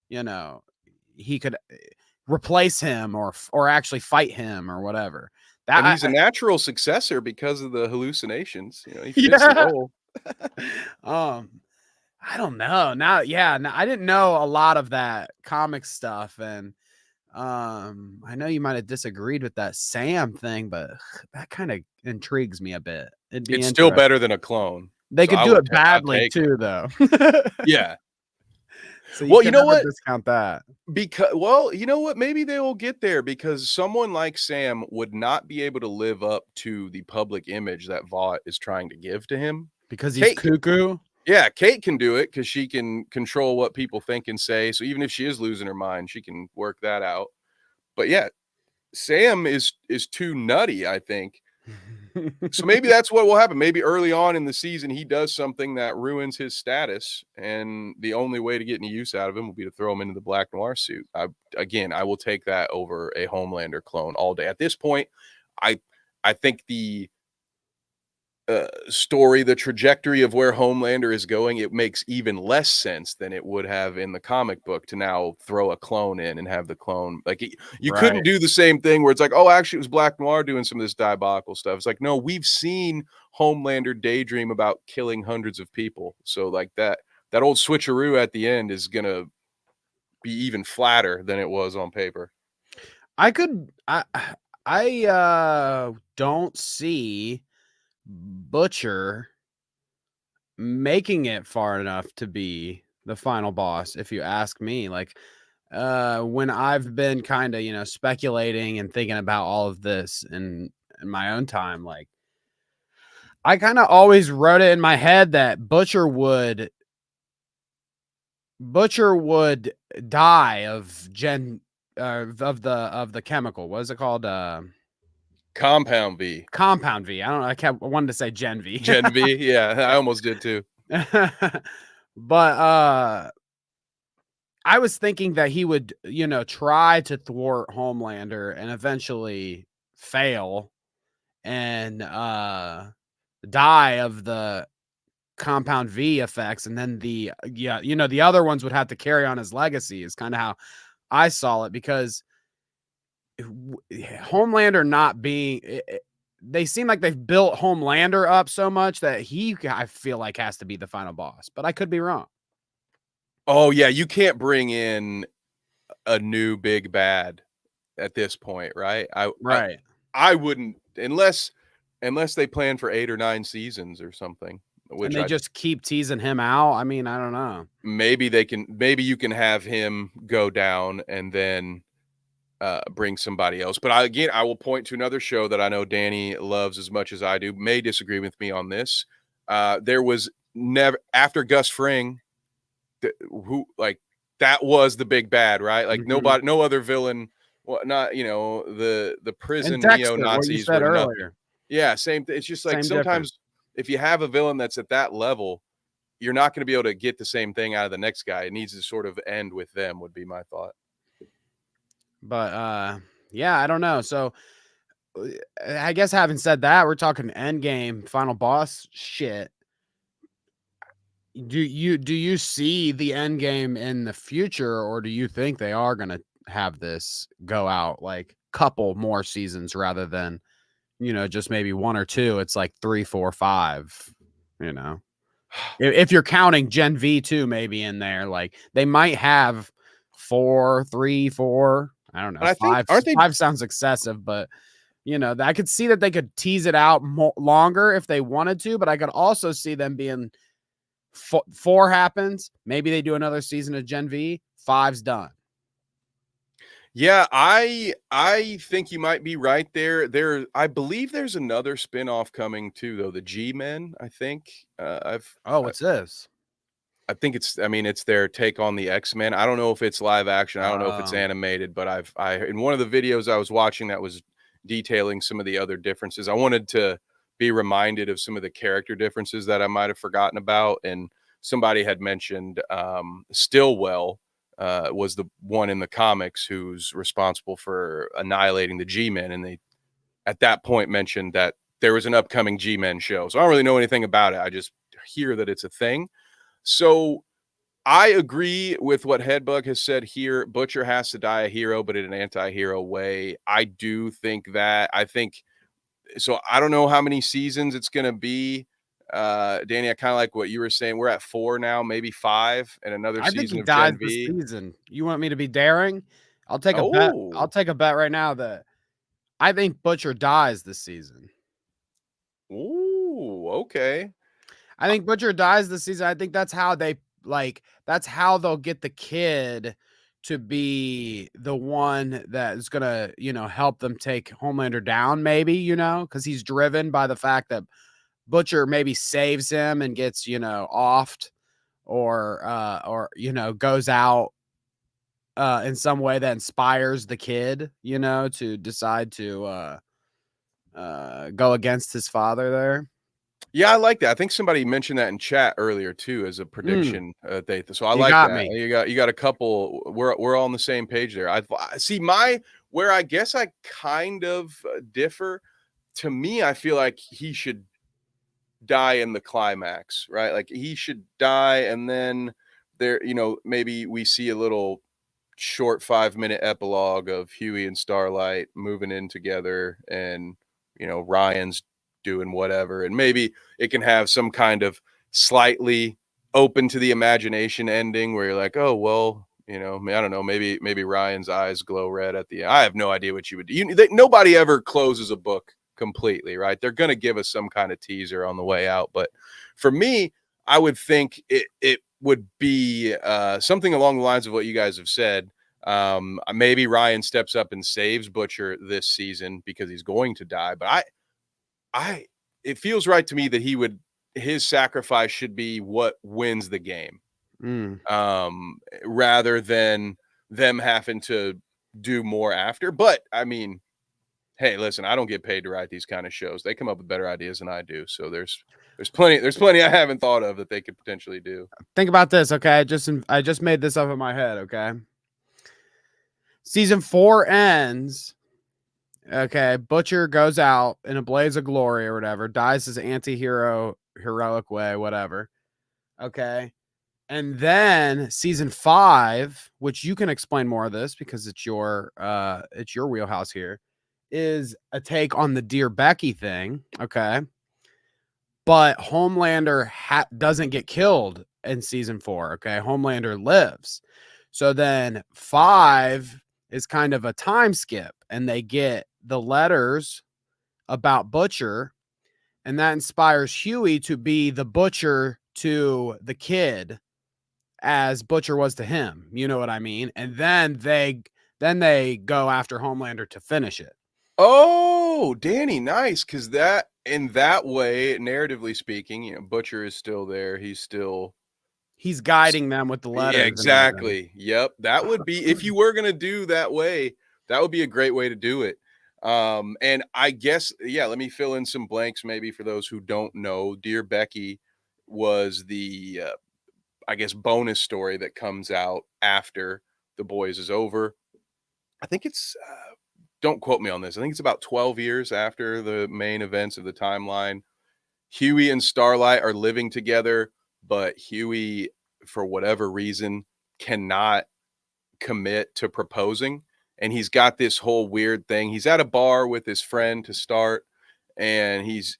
you know, he could replace him or actually fight him or whatever. And That he's a natural successor because of the hallucinations. You know, he fits the yeah. role. um I don't know. Now yeah, now, I didn't know a lot of that comic stuff and I know you might have disagreed with that Sam thing, but that kind of intrigues me a bit. It'd be It's still interesting. better than a clone. They So could I do would it I'd badly take it. too, though. Yeah. So you Well, you can know never what? discount that. You know what? Maybe they will get there because someone like Sam would not be able to live up to the public image that Vought is trying to give to him. Because he's Kate can, cuckoo? yeah, Kate can do it because she can control what people think and say. So even if she is losing her mind, she can work that out. But yeah, Sam is too nutty, I think. So maybe that's what will happen. Maybe early on in the season, he does something that ruins his status, and the only way to get any use out of him will be to throw him into the Black Noir suit. I will take that over a Homelander clone all day. At this point, I I think the story, the trajectory of where Homelander is going, it makes even less sense than it would have in the comic book to now throw a clone in and have the clone you couldn't Right. do the same thing where it's like, oh, actually, it was Black Noir doing some of this diabolical stuff. It's like, no, we've seen Homelander daydream about killing hundreds of people, so like that old switcheroo at the end is gonna be even flatter than it was on paper. I could I don't see Butcher making it far enough to be the final boss, if you ask me. Like, when I've been kind of, speculating and thinking about all of this in my own time, like I kind of always wrote it in my head that Butcher would die of of the chemical. What is it called? Compound V. Compound V. I don't know. I wanted to say Gen V. Gen V. Yeah, I almost did too. But I was thinking that he would, try to thwart Homelander and eventually fail and die of the compound V effects, and then the other ones would have to carry on his legacy is kind of how I saw it, because Homelander not being they seem like they've built Homelander up so much that I feel like has to be the final boss, but I could be wrong. Oh yeah, you can't bring in a new big bad at this point, right? Right. I wouldn't unless they plan for 8 or 9 seasons or something, And which they I just keep teasing him out. I mean, I don't know. maybe you can have him go down and then bring somebody else. But I will point to another show that I know Danny loves as much as I do. May disagree with me on this. There was never after Gus Fring, who like that was the big bad, right? Like Mhm. no other villain. Well, not the And prison neo Dexter, what you Nazis said were nothing. earlier, Yeah, same. It's just like same difference. sometimes if you have a villain that's at that level, you're not going to be able to get the same thing out of the next guy. It needs to sort of end with them. Would be my thought. But yeah, I don't know. So uh, I guess having said that, we're talking end game, final boss shit. Do you see the end game in the future, or do you think they are gonna have this go out like couple more seasons rather than, just maybe one or two. It's like 3, 4, 5, you know. If you're counting Gen V2 maybe in there, like they might have 4, 3, 4. I don't know. But I think 5, aren't they 5 sounds excessive, but I could see that they could tease it out longer if they wanted to, but I could also see them being 4 happens. Maybe they do another season of Gen V. 5's done. Yeah, I think you might be right there. I believe there's another spinoff coming too, though. The G-Men, I think. Oh, what's this? I think it's their take on the X-Men. I don't know if it's live action. I don't know if it's Um, animated, but I in one of the videos I was watching that was detailing some of the other differences. I wanted to be reminded of some of the character differences that I might have forgotten about. And somebody had mentioned Stillwell was the one in the comics who's responsible for annihilating the G-Men, and they at that point mentioned that there was an upcoming G-Men show. So I don't really know anything about it. I just hear that it's a thing. So I agree with what Headbug has said here. Butcher has to die a hero, but in an anti-hero way. I do think that. I think so. I don't know how many seasons it's going to be. Danny, I kind of like what you were saying. We're at 4 now, maybe 5, and another I think season he of dies Gen this V. season. You want me to be daring? I'll take a bet. I'll Oh, take a bet right now that I think Butcher dies this season. ooh, okay. I think Butcher dies this season. I think that's how that's how they'll get the kid to be the one that is gonna, help them take Homelander down, maybe, because he's driven by the fact that Butcher maybe saves him and gets, offed or goes out in some way that inspires the kid, to decide to go against his father there. Yeah, I like that. I think somebody mentioned that in chat earlier too as a Mm, prediction. So I you like got that. me. You got a couple. We're all on the same page there. I see where I guess I kind of differ. To me, I feel like he should die in the climax, right? Like he should die, and then maybe we see a little short 5-minute epilogue of Huey and Starlight moving in together, and Ryan's doing whatever, and maybe it can have some kind of slightly open to the imagination ending where you're like, oh well, I don't know, maybe Ryan's eyes glow red at the end. I have no idea what you would do. Nobody ever closes a book completely, right? They're going to give us some kind of teaser on the way out, but for me, I would think it would be something along the lines of what you guys have said. Maybe Ryan steps up and saves Butcher this season because he's going to die. But it feels right to me that his sacrifice should be what wins the game, Mm. rather than them having to do more after. But I mean, hey, listen, I don't get paid to write these kind of shows. They come up with better ideas than I do. So there's plenty I haven't thought of that they could potentially do. Think about this, okay? I just made this up in my head, okay? Season 4 ends. Okay, Butcher goes out in a blaze of glory or whatever, dies as an anti-hero, heroic way, whatever. Okay. And then season 5, which you can explain more of this because it's your wheelhouse here, is a take on the Dear Becky thing. Okay. But Homelander doesn't get killed in season 4. Okay. Homelander lives. So then 5 is kind of a time skip, and they get the letters about Butcher, and that inspires Huey to be the Butcher to the kid as Butcher was to him. You know what I mean? And then they go after Homelander to finish it. Oh, Danny, nice. Because that in that way, narratively speaking, Butcher is still there. He's guiding them with the Yeah, letters and everything. exactly. Yep. That would be, if you were gonna do that way, that would be a great way to do it. And I guess, yeah, let me fill in some blanks maybe for those who don't know. Dear Becky was the I guess bonus story that comes out after The Boys is over. I think it's don't quote me on this. I think it's about 12 years after the main events of the timeline. Huey and Starlight are living together, but Huey, for whatever reason, cannot commit to proposing. and he's got this whole weird thing. He's at a bar with his friend to start, and he's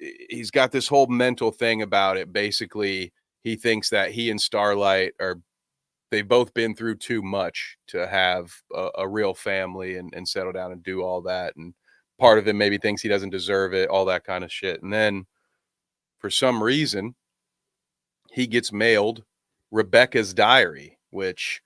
got this whole mental thing about it. Basically, he thinks that he and Starlight are they've both been through too much to have a real family and settle down and do all that. And part of him maybe thinks he doesn't deserve it, all that kind of shit. And then for some reason, he gets mailed Rebecca's diary, which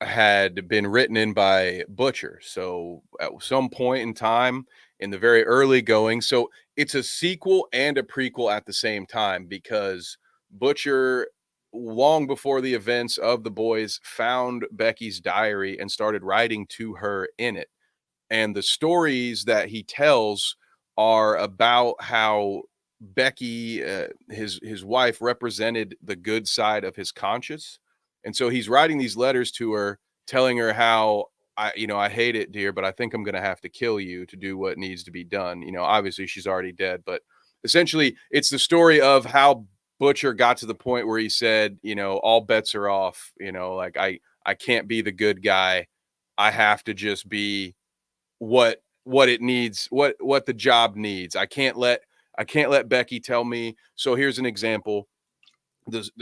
had been written in by Butcher. So at some point in time in the very early going, so it's a sequel and a prequel at the same time, because Butcher, long before the events of The Boys, found Becky's diary and started writing to her in it. And the stories that he tells are about how Becky, his wife, represented the good side of his conscience, and so he's writing these letters to her, telling her how I hate it, dear, but I think I'm going to have to kill you to do what needs to be done. Obviously she's already dead, but essentially it's the story of how Butcher got to the point where he said, all bets are off. Like I can't be the good guy. I have to just be what it needs, what the job needs. I can't let Becky tell me. So here's an example.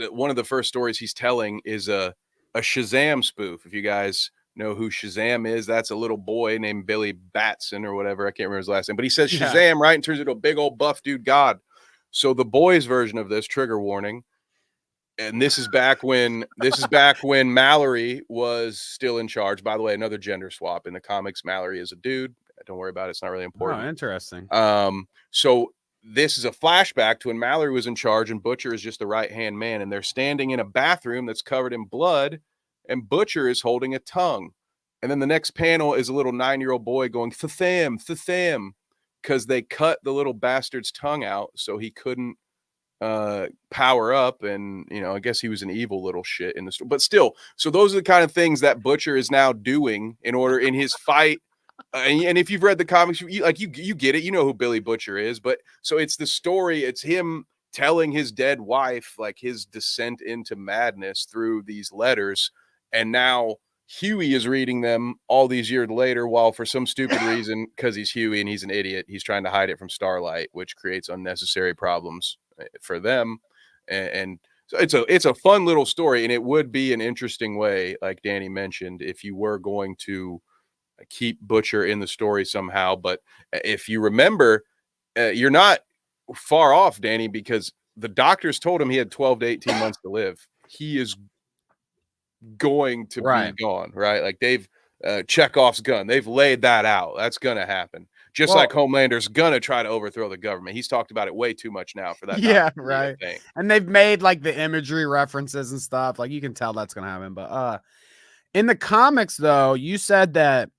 One of the first stories he's telling is a Shazam spoof. If you guys know who Shazam is, that's a little boy named Billy Batson or whatever. I can't remember his last name, but he says Shazam, right? And turns into a big old buff dude god. So the boys version of this, trigger warning, and this is back when Mallory was still in charge. By the way, another gender swap in the comics. Mallory is a dude. Don't worry about it. It's not really important. Oh, interesting. So this is a flashback to when Mallory was in charge and Butcher is just the right-hand man, and they're standing in a bathroom that's covered in blood, and Butcher is holding a tongue. And then the next panel is a little 9-year-old boy going, "Th-tham," because they cut the little bastard's tongue out so he couldn't power up, and I guess he was an evil little shit in the story. But still, so those are the kind of things that Butcher is now doing in his fight. And if you've read the comics, you get it. You know who Billy Butcher is. But so it's the story. It's him telling his dead wife like his descent into madness through these letters, and now Huey is reading them all these years later, while for some stupid reason, because he's Huey and he's an idiot, he's trying to hide it from Starlight, which creates unnecessary problems for them. And so it's a fun little story, and it would be an interesting way, like Danny mentioned, if you were going to keep Butcher in the story somehow. But if you remember, you're not far off, Danny, because the doctors told him he had 12 to 18 months to live. He is going to be gone, right? Like they've Chekhov's gun. They've laid that out. That's going to happen. Just like Homelander's going to try to overthrow the government. He's talked about it way too much now for that. Yeah, right. And they've made like the imagery references and stuff. Like you can tell that's going to happen. But in the comics, though, you said that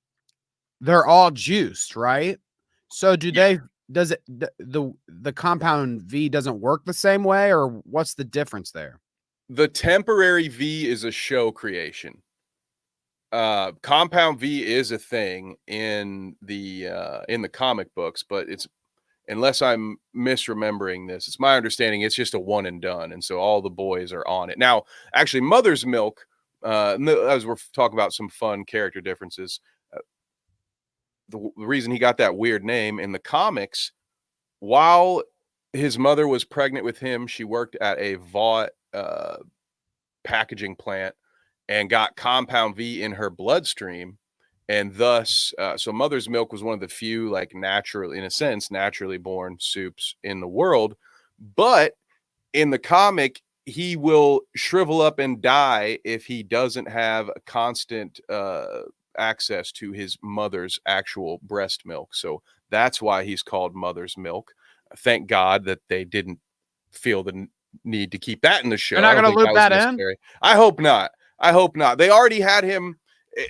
they're all juiced, right? So does the compound V doesn't work the same way, or what's the difference there? The temporary V is a show creation. Compound V is a thing in the comic books, but it's, unless I'm misremembering this, it's my understanding it's just a one and done, and so all the boys are on it. Now, actually, Mother's Milk, as we're talking about some fun character differences, the reason he got that weird name in the comics, while his mother was pregnant with him, she worked at a Vought packaging plant and got compound V in her bloodstream, and thus so Mother's Milk was one of the few, like, naturally born soups in the world. But in the comic, he will shrivel up and die if he doesn't have a constant access to his mother's actual breast milk. So that's why he's called Mother's Milk. Thank God that they didn't feel the need to keep that in the show. They're not going to loop that in? I hope not. They already had him.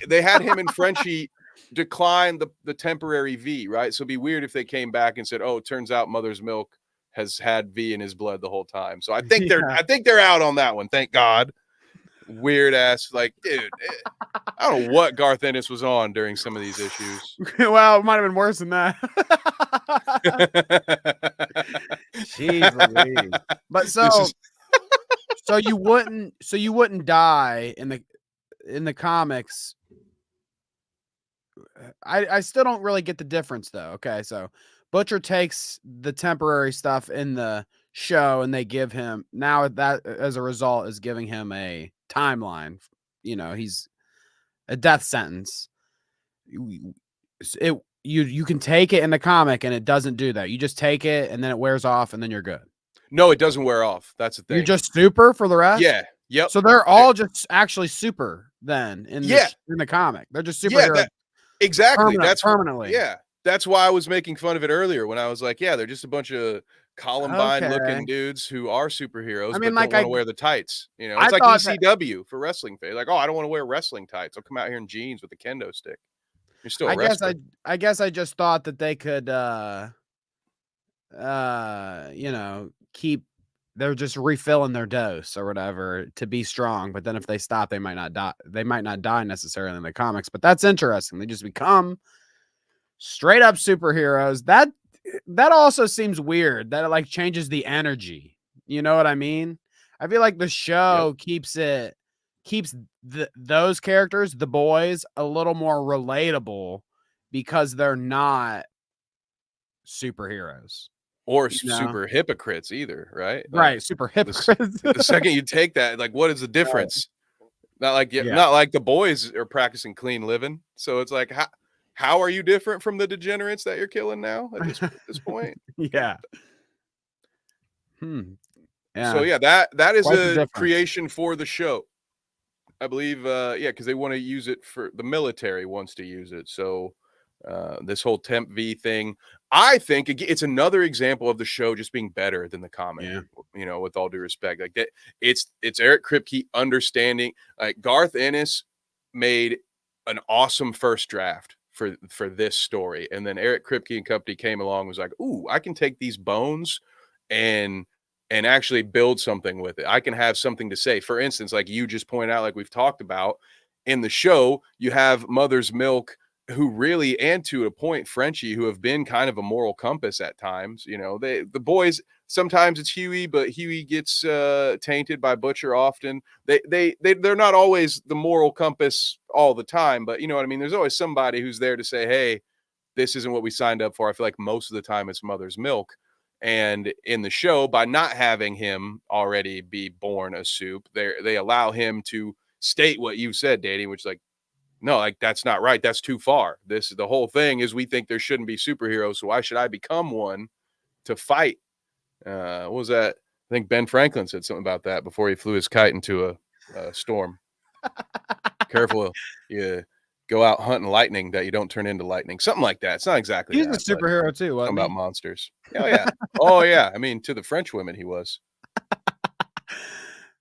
They had him and Frenchie decline the temporary V, right? So it'd be weird if they came back and said, "Oh, it turns out Mother's Milk has had V in his blood the whole time." So I think they're out on that one. Thank God. Weird ass, like, dude. I don't know what Garth Ennis was on during some of these issues. Well, it might have been worse than that. Jeez, but so you wouldn't die in the comics I still don't really get the difference though. Okay, so Butcher takes the temporary stuff in the show and they give him now that as a result is giving him a timeline. He's a death sentence. You can take it in the comic and it doesn't do that. You just take it and then it wears off and then you're good. No, it doesn't wear off. That's the thing. You're just super for the rest? Yeah. Yep. So they're all just actually super then in the comic. They're just superheroes. Exactly. Permanently. Yeah. That's why I was making fun of it earlier when I was like, yeah, they're just a bunch of Columbine-looking dudes who are superheroes, but don't want to wear the tights. It's like ECW for wrestling fans. Like, oh, I don't want to wear wrestling tights. I'll come out here in jeans with a kendo stick. You're still a wrestler. I guess I just thought that they could keep they're just refilling their dose or whatever to be strong, but then if they stop, they might not die. They might not die necessarily in the comics, but that's interesting. They just become straight up superheroes. That also seems weird that it like changes the energy. You know what I mean? I feel like the show keeps those characters, the boys, a little more relatable because they're not superheroes. Or super hypocrites either, right? Right, super hypocrites. The second you take that, like, what is the difference? Right. Not like the boys are practicing clean living. So it's like, how are you different from the degenerates that you're killing now at this point? Yeah. So yeah, that is a creation for the show. I believe, because they want to use it for the military wants to use it. So this whole temp V thing, I think it's another example of the show just being better than the comic. With all due respect, like that, it's Eric Kripke understanding. Like Garth Ennis made an awesome first draft for this story, and then Eric Kripke and company came along and was like, "Ooh, I can take these bones and actually build something with it. I can have something to say." For instance, like you just pointed out, like we've talked about in the show, you have Mother's Milk, who really, and to a point, Frenchie, who have been kind of a moral compass at times. The boys, sometimes it's Huey, but Huey gets tainted by Butcher often. They're not always the moral compass all the time, but you know what I mean? There's always somebody who's there to say, hey, this isn't what we signed up for. I feel like most of the time it's Mother's Milk. And in the show, by not having him already be born a soup, they allow him to state what you said, Danny, which is like, no, like that's not right. That's too far. The whole thing is we think there shouldn't be superheroes. So why should I become one to fight? What was that? I think Ben Franklin said something about that before he flew his kite into a storm. Careful, you go out hunting lightning that you don't turn into lightning. Something like that. It's not exactly He's that. He's a superhero too. Talking about monsters. Oh yeah. Oh yeah. I mean, to the French women, he was.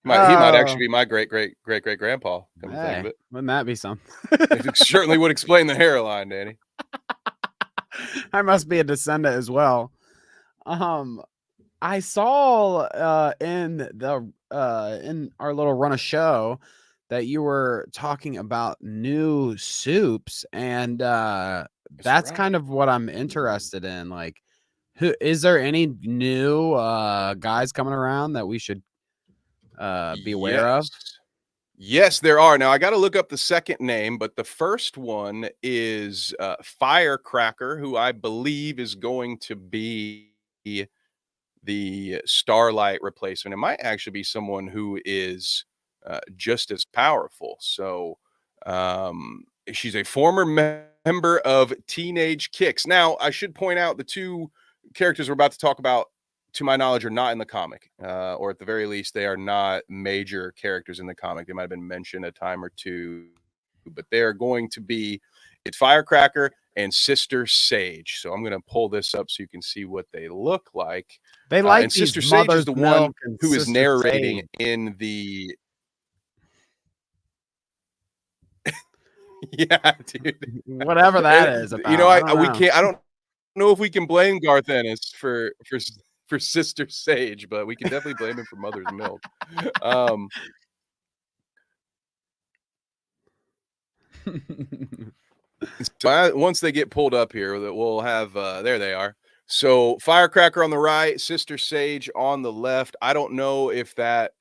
He might actually be my great grandpa. Come to think of it. Wouldn't that be something? It certainly would explain the hairline, Danny. I must be a descendant as well. I saw in our little run of show that you were talking about new soups, and that's kind of what I'm interested in. Like, is there any new guys coming around that we should be aware of? Yes, there are. Now I got to look up the second name, but the first one is Firecracker, who I believe is going to be the Starlight replacement. It might actually be someone who is just as powerful. So she's a former member of Teenage Kicks. Now I should point out the two characters we're about to talk about, to my knowledge, are not in the comic, or at the very least, they are not major characters in the comic. They might have been mentioned a time or two, but they are going to be, it's Firecracker and Sister Sage. So I'm going to pull this up so you can see what they look like. They like and Sister Sage is the one who is narrating in the. Yeah, dude. Whatever that is about. We can't. I don't know if we can blame Garth Ennis for Sister Sage, but we can definitely blame him for Mother's Milk. So once they get pulled up here, that we'll have there they are. So Firecracker on the right, Sister Sage on the left. I don't know if that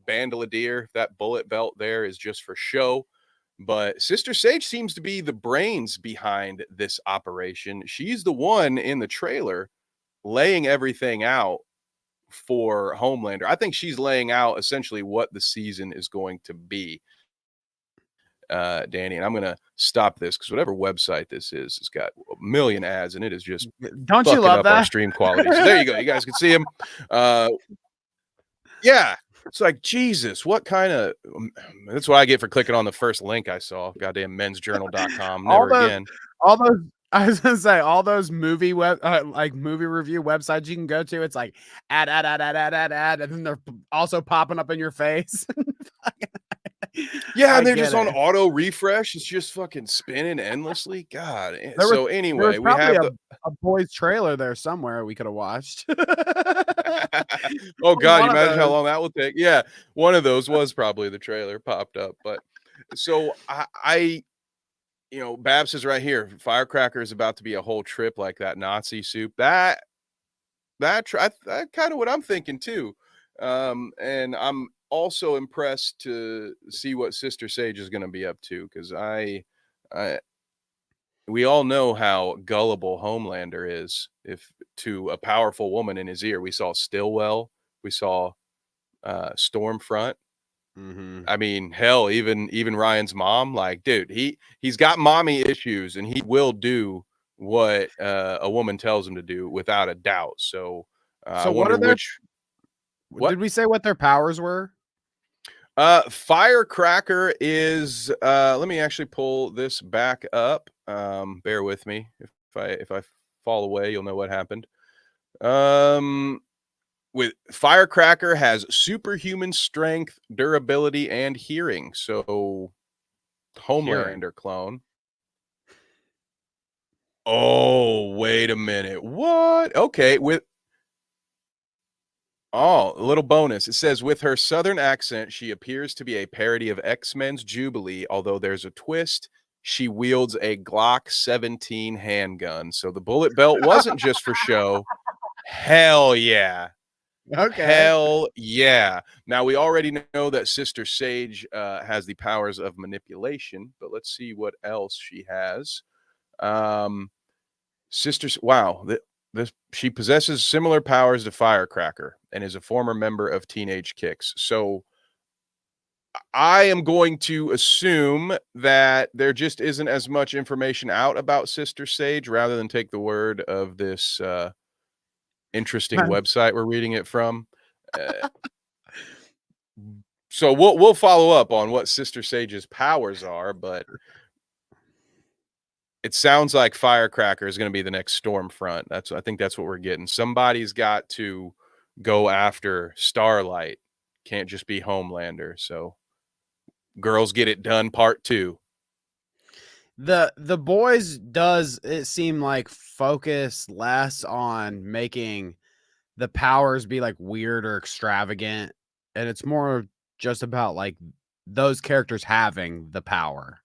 bandolier, that bullet belt there, is just for show. But Sister Sage seems to be the brains behind this operation. She's the one in the trailer laying everything out for Homelander. I think she's laying out essentially what the season is going to be, Danny. And I'm going to stop this because whatever website this is, it's got a million ads and it is just Don't you fucking love up our that? stream quality. So there you go. You guys can see them. Yeah. It's like, Jesus, what kind of. That's what I get for clicking on the first link I saw. Goddamn mensjournal.com. Never again. All those. I was gonna say all those movie like movie review websites you can go to. It's like ad, and then they're also popping up in your face. Yeah, and they're just on auto refresh. It's just fucking spinning endlessly. God. So anyway, we have a boys trailer there somewhere we could have watched. Oh God, you imagine how long that will take. Yeah, one of those was probably the trailer popped up. But so I you know, Babs is right here. Firecracker is about to be a whole trip like that Nazi soup. That kind of what I'm thinking too. And I'm also impressed to see what Sister Sage is going to be up to because we all know how gullible Homelander is if to a powerful woman in his ear. We saw Stillwell, we saw Stormfront. Mm-hmm. I mean, hell, even Ryan's mom, like, dude, he's got mommy issues and he will do what a woman tells him to do without a doubt. So I wonder what did we say what their powers were? Firecracker is let me actually pull this back up. Bear with me. If I fall away, you'll know what happened. With Firecracker has superhuman strength, durability, and hearing. So Homelander clone. Oh, wait a minute. What? Okay, a little bonus. It says, with her southern accent, she appears to be a parody of X-Men's Jubilee, although there's a twist. She wields a Glock 17 handgun. So the bullet belt wasn't just for show. Hell yeah. Okay. Hell yeah. Now, we already know that Sister Sage has the powers of manipulation, but let's see what else she has. Wow. She possesses similar powers to Firecracker and is a former member of Teenage Kicks. So I am going to assume that there just isn't as much information out about Sister Sage rather than take the word of this interesting website we're reading it from. So we'll follow up on what Sister Sage's powers are, but it sounds like Firecracker is going to be the next Stormfront. I think that's what we're getting. Somebody's got to go after Starlight. Can't just be Homelander. So Girls Get It Done Part 2. The boys does it seem like focus less on making the powers be like weird or extravagant, and it's more just about like those characters having the power,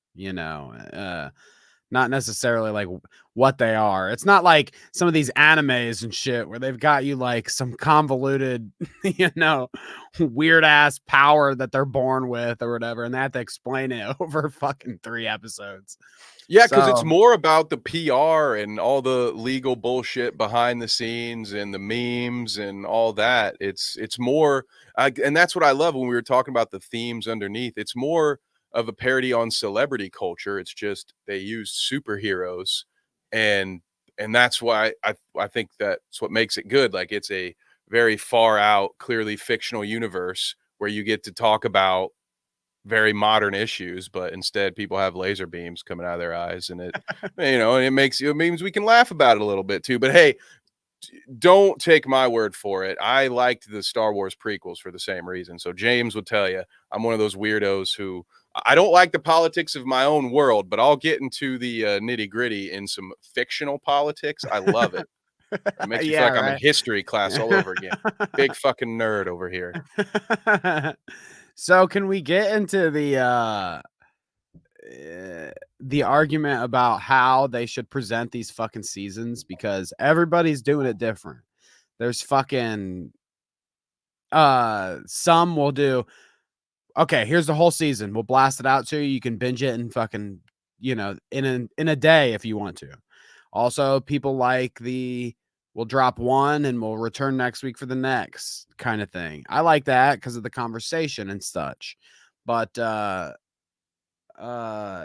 not necessarily like what they are. It's not like some of these animes and shit where they've got you like some convoluted, weird ass power that they're born with or whatever, and they have to explain it over fucking 3 episodes. Yeah, because it's more about the PR and all the legal bullshit behind the scenes and the memes and all that. It's more, and that's what I love when we were talking about the themes underneath. It's more of a parody on celebrity culture. It's just they use superheroes, and that's why I think that's what makes it good. Like it's a very far out, clearly fictional universe where you get to talk about very modern issues, but instead people have laser beams coming out of their eyes, and it means we can laugh about it a little bit too. But hey, don't take my word for it. I liked the Star Wars prequels for the same reason. So James would tell you I'm one of those weirdos who I don't like the politics of my own world, but I'll get into the nitty gritty in some fictional politics. I love it. It makes me feel like I'm in history class all over again. Big fucking nerd over here. So can we get into the argument about how they should present these fucking seasons, because everybody's doing it different. There's fucking some will do okay, here's the whole season. We'll blast it out to you. You can binge it in fucking, in a day if you want to. Also, people like we'll drop one and we'll return next week for the next kind of thing. I like that because of the conversation and such. But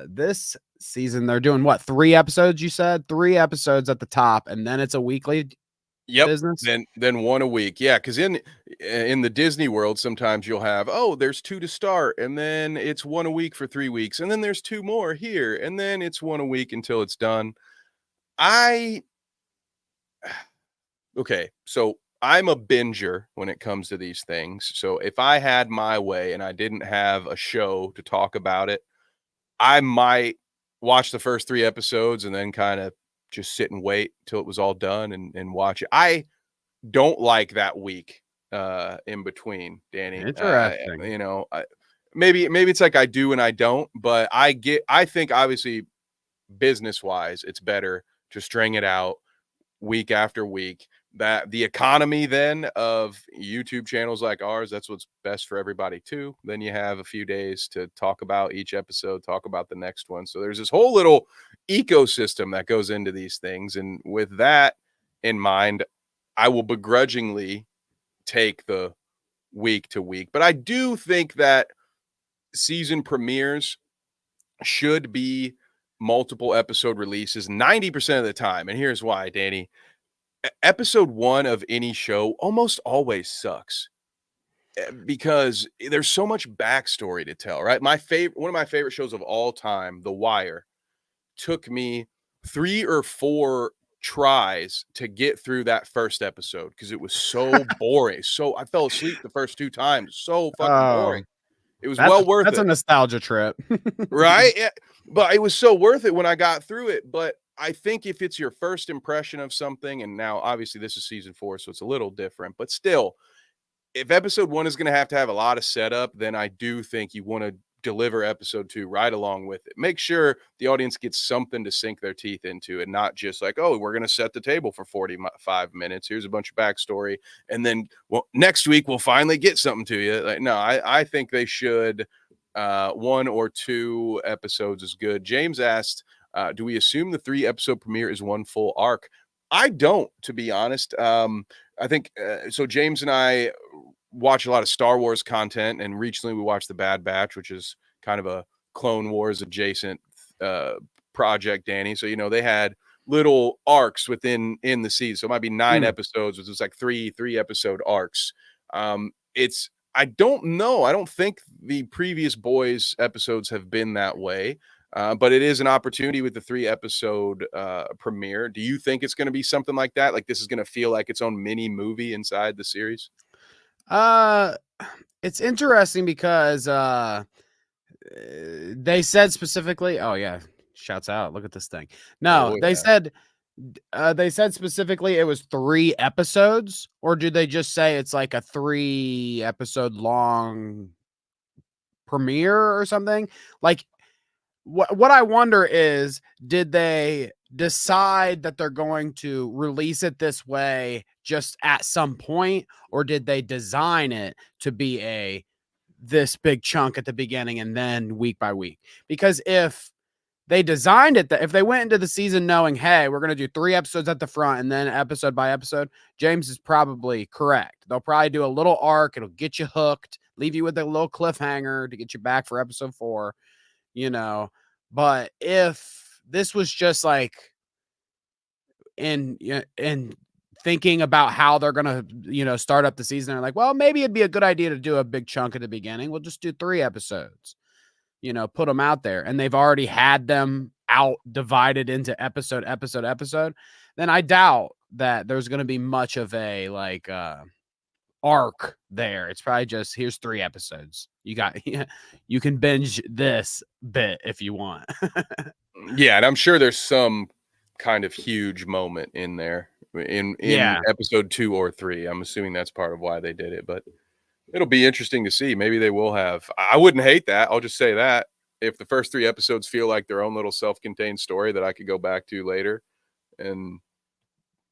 this season they're doing what, 3 episodes, you said? 3 episodes at the top, and then it's a weekly Yep. business? Then one a week. Yeah, because in the Disney world, sometimes you'll have, oh, there's two to start, and then it's one a week for 3 weeks, and then there's two more here, and then it's one a week until it's done. I okay, so I'm a binger when it comes to these things. So if I had my way and I didn't have a show to talk about it, I might watch the first 3 episodes and then kind of just sit and wait till it was all done and watch it. I don't like that week in between, Danny. Interesting. Maybe it's like I do and I don't, but I think obviously business wise, it's better to string it out week after week. That the economy then of YouTube channels like ours, that's what's best for everybody too. Then you have a few days to talk about each episode, talk about the next one. So there's this whole little ecosystem that goes into these things. And with that in mind, I will begrudgingly take the week to week. But I do think that season premieres should be multiple episode releases 90% of the time. And here's why, Danny. Episode 1 of any show almost always sucks because there's so much backstory to tell, right? One of my favorite shows of all time, The Wire, took me 3 or 4 tries to get through that first episode because it was so boring. So I fell asleep the first 2 times. So fucking boring. Oh, It was well worth that's a it. nostalgia trip. Right? Yeah. But it was so worth it when I got through it. But I think if it's your first impression of something, and now obviously this is season 4, so it's a little different, but still, if episode 1 is going to have a lot of setup, then I do think you want to deliver episode 2 right along with it. Make sure the audience gets something to sink their teeth into and not just like, oh, we're going to set the table for 45 minutes. Here's a bunch of backstory. And then, well, next week we'll finally get something to you. Like, no, I think they should 1 or 2 episodes is good. James asked, do we assume the 3 episode premiere is one full arc? I don't, to be honest. I think so. James and I watch a lot of Star Wars content, and recently we watched The Bad Batch, which is kind of a Clone Wars adjacent project, Danny. So they had little arcs in the season. So it might be 9 episodes, which is like three episode arcs. It's I don't know. I don't think the previous Boys episodes have been that way. But it is an opportunity with the 3 episode premiere. Do you think it's going to be something like that? Like this is going to feel like its own mini movie inside the series? It's interesting because they said specifically, oh yeah, shouts out. Look at this thing. No, Oh, yeah. they said specifically it was 3 episodes, or did they just say it's like a 3 episode long premiere or something? Like what I wonder is, did they decide that they're going to release it this way just at some point, or did they design it to be this big chunk at the beginning and then week by week? Because if they designed it that if they went into the season knowing, hey, we're going to do 3 episodes at the front and then episode by episode, James is probably correct. They'll probably do a little arc. It'll get you hooked, leave you with a little cliffhanger to get you back for episode 4. But if this was just like in thinking about how they're gonna start up the season, they're like, well, maybe it'd be a good idea to do a big chunk at the beginning. We'll just do 3 episodes, put them out there, and they've already had them out divided into episode, then I doubt that there's going to be much of a arc there. It's probably just, here's 3 episodes. You can binge this bit if you want. Yeah, and I'm sure there's some kind of huge moment in there in Yeah. episode 2 or 3. I'm assuming that's part of why they did it, but it'll be interesting to see. Maybe they will have. I wouldn't hate that. I'll just say that if the first 3 episodes feel like their own little self-contained story that I could go back to later,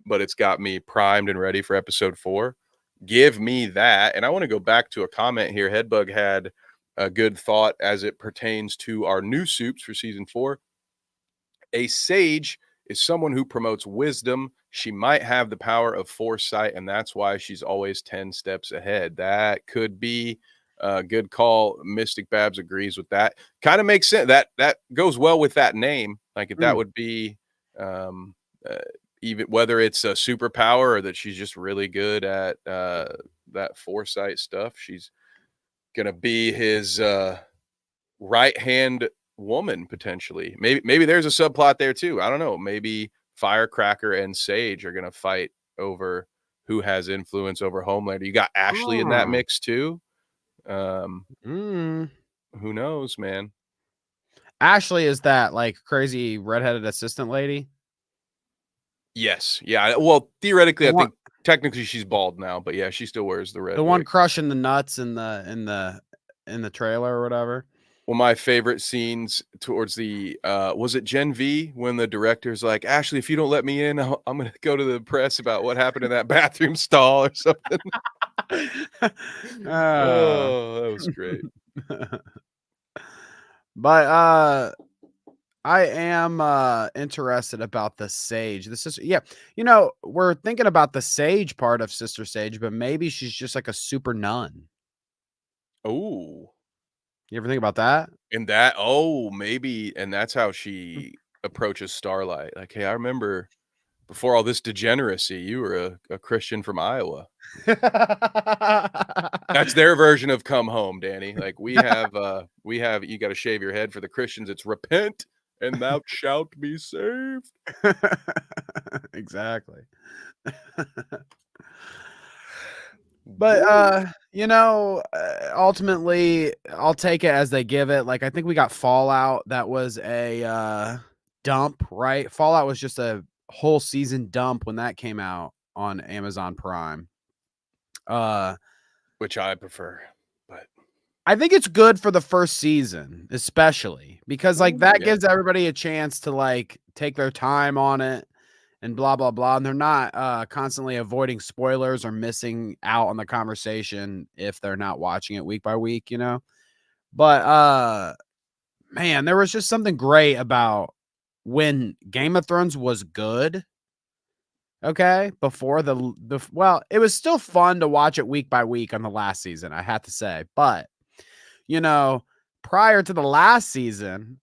but it's got me primed and ready for episode 4. Give me that. And I want to go back to a comment here Headbug had a good thought as it pertains to our new soups for season 4. A sage is someone who promotes wisdom. She might have the power of foresight, and that's why she's always 10 steps ahead. That could be a good call. Mystic Babs agrees with that. Kind of makes sense. That goes well with that name. Like if that Mm. would be even whether it's a superpower or that she's just really good at that foresight stuff. She's gonna be his right hand woman potentially. Maybe there's a subplot there too. I don't know. Maybe Firecracker and Sage are gonna fight over who has influence over Homelander. You got Ashley in that Oh. mix too. Um, Mm. who knows, man? Ashley is that like crazy redheaded assistant lady? Yes, yeah. Well, theoretically, The I one think technically she's bald now, but yeah, she still wears the red the one wig. crushing the nuts in the trailer or whatever. Well, my favorite scenes towards the was it Gen V when the director's like, Ashley, if you don't let me in, I'm gonna go to the press about what happened in that bathroom stall or something. Uh, Oh, that was great. but I am interested about the Sage. This is yeah, we're thinking about the Sage part of Sister Sage, but maybe she's just like a super nun. Oh, You ever think about that? and that maybe, and that's how she approaches Starlight. Like, hey, I remember before all this degeneracy, you were a Christian from Iowa. That's their version of come home, Danny. Like we have you got to shave your head. For the Christians, it's repent and thou shalt be saved. Exactly. But, Woo. ultimately, I'll take it as they give it. Like, I think we got Fallout. That was a dump, right? Fallout was just a whole season dump when that came out on Amazon Prime. Uh, Which I prefer, but I think it's good for the first season, especially because like ooh, that yeah. gives everybody a chance to like take their time on it and blah blah blah. And they're not constantly avoiding spoilers or missing out on the conversation if they're not watching it week by week. But man, there was just something great about when Game of Thrones was good. Okay, before well, it was still fun to watch it week by week on the last season, I have to say. But you know, prior to the last season,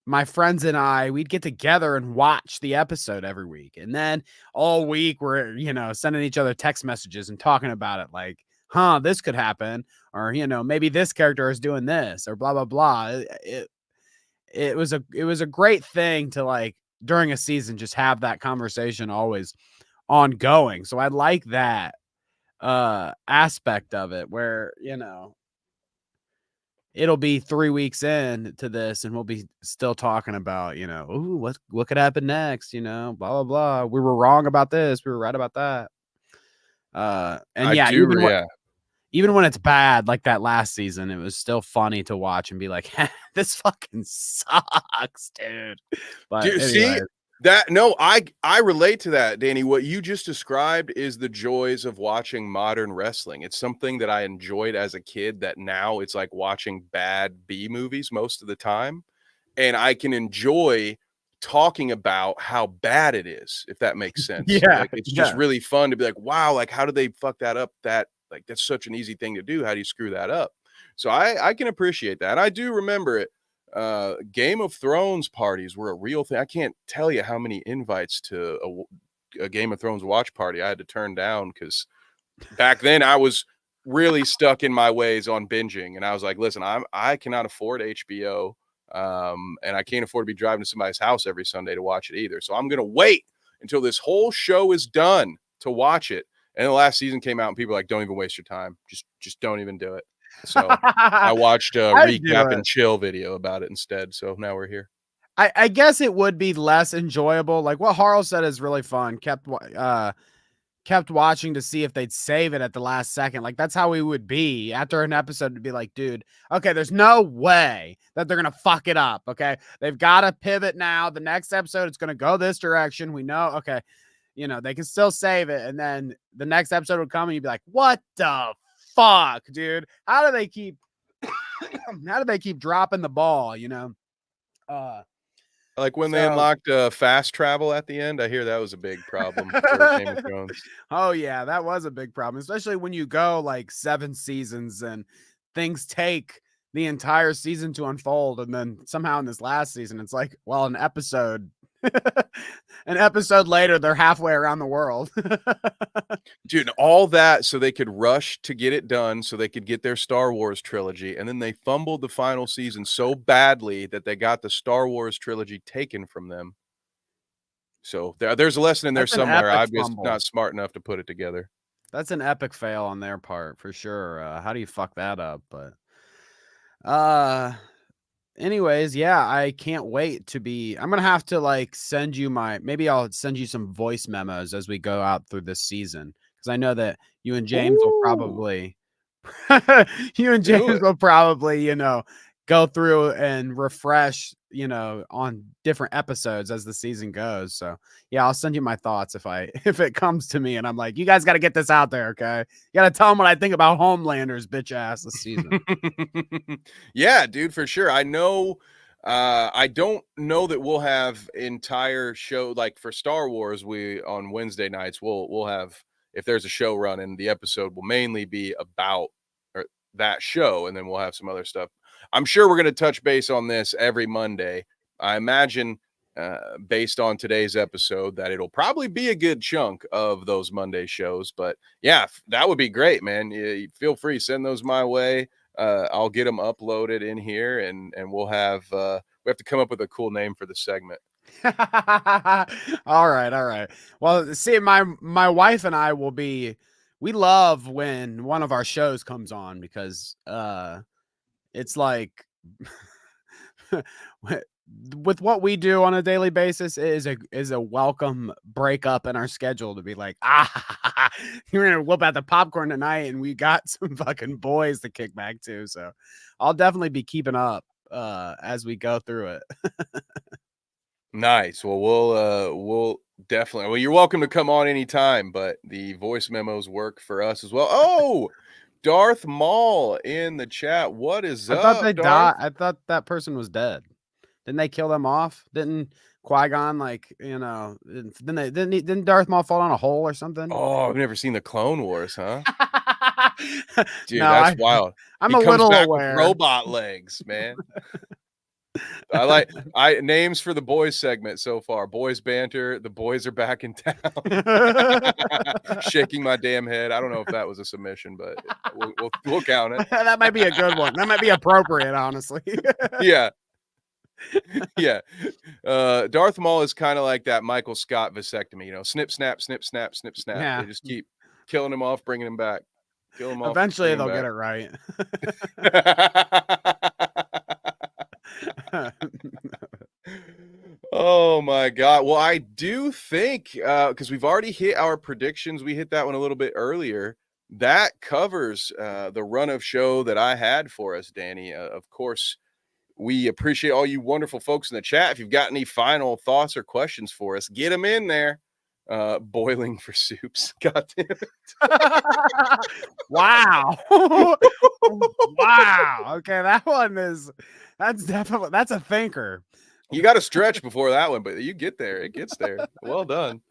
my friends and I, we'd get together and watch the episode every week. And then all week we're, sending each other text messages and talking about it like, this could happen. Or, maybe this character is doing this or blah, blah, blah. It was a great thing to like during a season, just have that conversation always ongoing. So I like that aspect of it where, it'll be 3 weeks in to this and we'll be still talking about, ooh, what could happen next, blah, blah, blah. We were wrong about this. We were right about that. And I yeah, do, yeah. even when it's bad, like that last season, it was still funny to watch and be like, this fucking sucks, dude. But Do see anyway, that? No, I relate to that, Danny. What you just described is the joys of watching modern wrestling. It's something that I enjoyed as a kid that now it's like watching bad B movies most of the time. And I can enjoy talking about how bad it is, if that makes sense. yeah, Like it's just yeah. really fun to be like, wow, like how did they fuck that up? That like that's such an easy thing to do. How do you screw that up? So I can appreciate that. I do remember it. Game of Thrones parties were a real thing. I can't tell you how many invites to a Game of Thrones watch party I had to turn down because back then I was really stuck in my ways on binging, and I was like, listen, I cannot afford HBO, and I can't afford to be driving to somebody's house every Sunday to watch it either. So I'm gonna wait until this whole show is done to watch it. And the last season came out, and people were like, don't even waste your time. Just don't even do it. So I watched a I do recap it. and chill video about it instead. So now we're here. I guess it would be less enjoyable. Like what Harl said is really fun. Kept watching to see if they'd save it at the last second. Like that's how we would be after an episode to be like, dude, okay, there's no way that they're gonna fuck it up. Okay. They've got to pivot now. The next episode, it's gonna go this direction. We know, okay, they can still save it. And then the next episode would come and you'd be like, what the fuck, dude? How do they keep How do they keep dropping the ball? Like when they So unlocked fast travel at the end, I hear that was a big problem for Game of Thrones. oh yeah, that was a big problem, especially when you go like 7 seasons and things take the entire season to unfold, and then somehow in this last season, it's like, well, an episode, an episode later, they're halfway around the world. Dude, all that so they could rush to get it done so they could get their Star Wars trilogy, and then they fumbled the final season so badly that they got the Star Wars trilogy taken from them. So there's a lesson in there That's an somewhere. epic I'm just fumble. not smart enough to put it together. That's an epic fail on their part for sure. How do you fuck that up? But uh anyways, yeah, I can't wait to be. I'm gonna have to like send you maybe I'll send you some voice memos as we go out through this season, because I know that you and James will Ooh, probably you and do James it. will probably, go through and refresh, on different episodes as the season goes. So yeah, I'll send you my thoughts if if it comes to me and I'm like, you guys got to get this out there, okay? You got to tell them what I think about Homelander's bitch ass this season. Yeah, dude, for sure. I know I don't know that we'll have entire show like for Star Wars, we on Wednesday nights we'll have if there's a show running, the episode will mainly be about or that show, and then we'll have some other stuff. I'm sure we're gonna touch base on this every Monday. I imagine based on today's episode that it'll probably be a good chunk of those Monday shows. But yeah, that would be great, man. Feel free, send those my way. I'll get them uploaded in here, and we have to come up with a cool name for the segment. All right, all right. Well, see, my wife and I we love when one of our shows comes on, because it's like with what we do on a daily basis, it is a welcome breakup in our schedule to be like, you're gonna whoop out the popcorn tonight, and we got some fucking boys to kick back to. So I'll definitely be keeping up as we go through it. Nice. Well, we'll definitely. Well, you're welcome to come on anytime, but the voice memos work for us as well. Oh, Darth Maul in the chat. What is I thought they up, Darth? died. I thought that person was dead. Didn't they kill them off? Didn't Qui-Gon, like, didn't Darth Maul fall down a hole or something? Oh, I've never seen the Clone Wars, huh? No, Dude, that's wild. I'm He a comes little back with aware. robot legs, man. I names for the boys segment so far. Boys banter. The boys are back in town. Shaking my damn head. I don't know if that was a submission, but we'll count it. That might be a good one. That might be appropriate, honestly. Yeah. Yeah. Darth Maul is kind of like that Michael Scott vasectomy, snip, snap, snip, snap, snip, snap. Yeah. They just keep killing him off, bringing him back. Kill him off. Eventually, Bring him they'll get it right. Oh my god. Well, I do think because we've already hit our predictions, we hit that one a little bit earlier. That covers the run of show that I had for us, Danny. Of course, we appreciate all you wonderful folks in the chat. If you've got any final thoughts or questions for us, get them in there. Boiling for soups. God damn it. Wow. Wow. Okay, that's a thinker. You got to stretch before that one, but you get there. It gets there. Well done.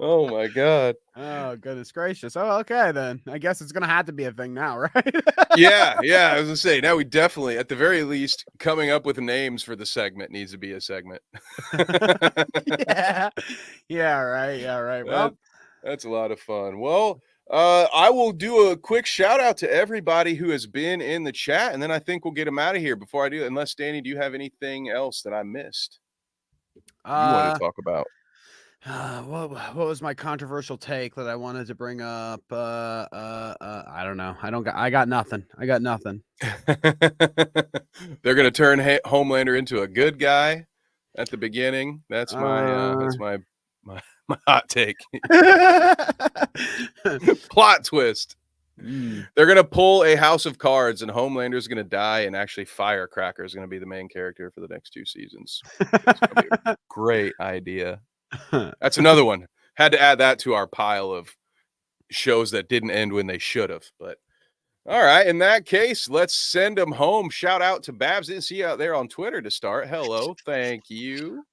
Oh my god. Oh, goodness gracious. Oh, okay, then. I guess it's gonna have to be a thing now, right? Yeah. I was gonna say, now we definitely, at the very least, coming up with names for the segment needs to be a segment. Yeah. Yeah, right. Yeah, right. Well, That's a lot of fun. Well, I will do a quick shout out to everybody who has been in the chat, and then I think we'll get them out of here. Before I do, unless Danny, do you have anything else that I missed you wanted to talk about? what was my controversial take that I wanted to bring up? I don't know. I got nothing. I got nothing. They're gonna turn Homelander into a good guy at the beginning. That's my hot take. Plot twist. They're gonna pull a House of Cards, and Homelander's gonna die, and actually Firecracker is gonna be the main character for the next 2 seasons. It's gonna be a great idea. That's another one. Had to add that to our pile of shows that didn't end when they should have. But All right. In that case, let's send them home. Shout out to Babs. Didn't see you out there on Twitter to start. Hello. Thank you.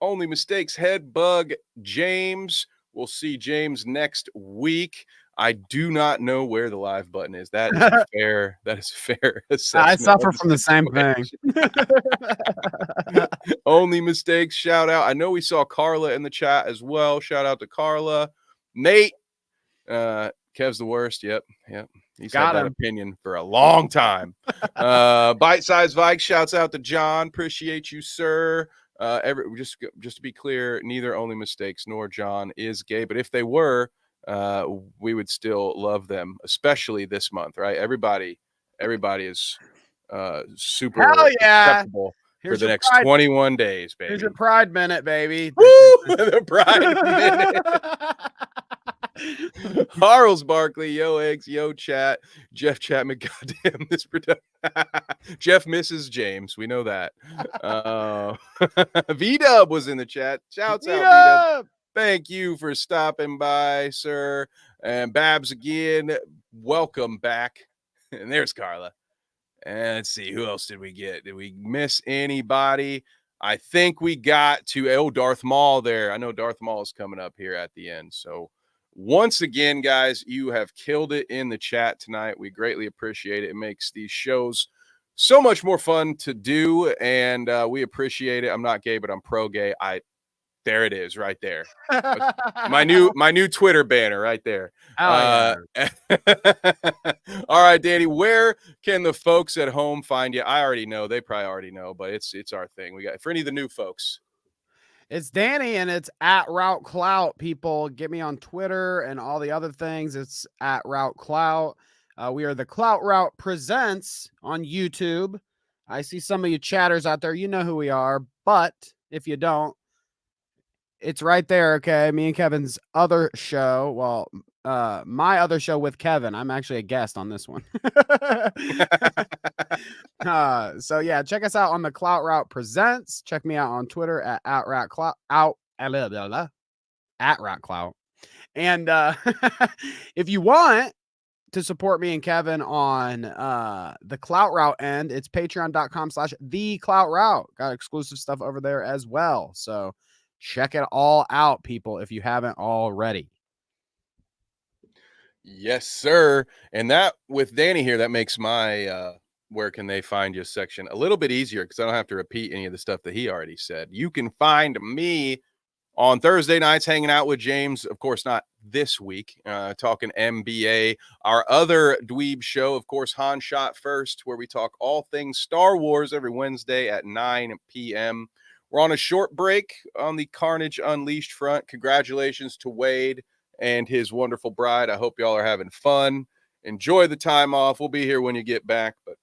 Only Mistakes Head Bug James. We'll see James next week. I do not know where the live button is. That is a fair assessment. I suffer from the same thing. Only Mistakes. Shout out. I know we saw Carla in the chat as well. Shout out to Carla. Nate. Kev's the worst. Yep. He's had that opinion for a long time. Bite Size Vike shouts out to John. Appreciate you, sir. Just to be clear, neither Only Mistakes nor John is gay, but if they were, we would still love them, especially this month, right? Everybody is super acceptable for the next 21 days, baby. Here's your Pride Minute, baby. Woo! The Pride Minute. Harles Barkley, yo eggs, yo chat, Jeff Chapman, goddamn this production. Jeff misses James, we know that. V-Dub was in the chat. Shouts out V-Dub. Thank you for stopping by, sir. And Babs again, welcome back. And there's Carla. And let's see, who else did we get? Did we miss anybody? I think we got to Darth Maul there. I know Darth Maul is coming up here at the end. So once again, guys, you have killed it in the chat tonight. We greatly appreciate it. It makes these shows so much more fun to do, and we appreciate it. I'm not gay, but I'm pro-gay. There it is, right there. my new Twitter banner, right there. Yeah. All right, Danny. Where can the folks at home find you? I already know. They probably already know, but it's our thing. We got for any of the new folks. It's Danny, and it's at Route Clout. People, get me on Twitter and all the other things. It's at Route Clout. We are the Clout Route Presents on YouTube. I see some of you chatters out there. You know who we are, but if you don't, it's right there. Okay, me and Kevin's other show. Well, my other show with Kevin. I'm actually a guest on this one. So yeah, check us out on the Clout Route Presents. Check me out on Twitter at Route Clout at Route Clout. And if you want to support me and Kevin on the Clout Route end, it's patreon.com/thecloutroute. Got exclusive stuff over there as well. So check it all out, people, if you haven't already. Yes, sir. And that with Danny here, that makes my where can they find you section a little bit easier because I don't have to repeat any of the stuff that he already said. You can find me on Thursday nights hanging out with James. Of course, not this week, talking NBA. Our other dweeb show, of course, Han Shot First, where we talk all things Star Wars every Wednesday at 9 p.m. We're on a short break on the Carnage Unleashed front. Congratulations to Wade and his wonderful bride. I hope y'all are having fun. Enjoy the time off. We'll be here when you get back, but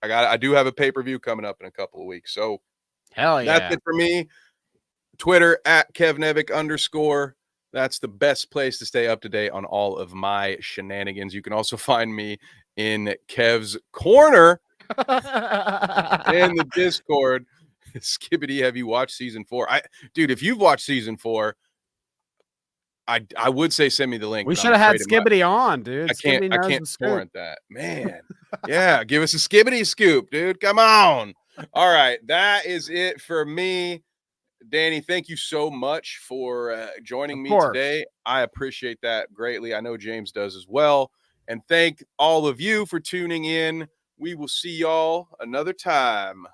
I do have a pay-per-view coming up in a couple of weeks. So hell yeah. That's it for me. Twitter at @KevNevic_. That's the best place to stay up to date on all of my shenanigans. You can also find me in Kev's Corner in the Discord. Skibbity, have you watched season 4? Dude, if you've watched season 4, I would say send me the link. We should have had Skibbity on, dude. I can't torrent that. Man. Yeah, give us a Skibbity scoop, dude. Come on. All right, that is it for me. Danny, thank you so much for joining me today. I appreciate that greatly. I know James does as well. And thank all of you for tuning in. We will see y'all another time.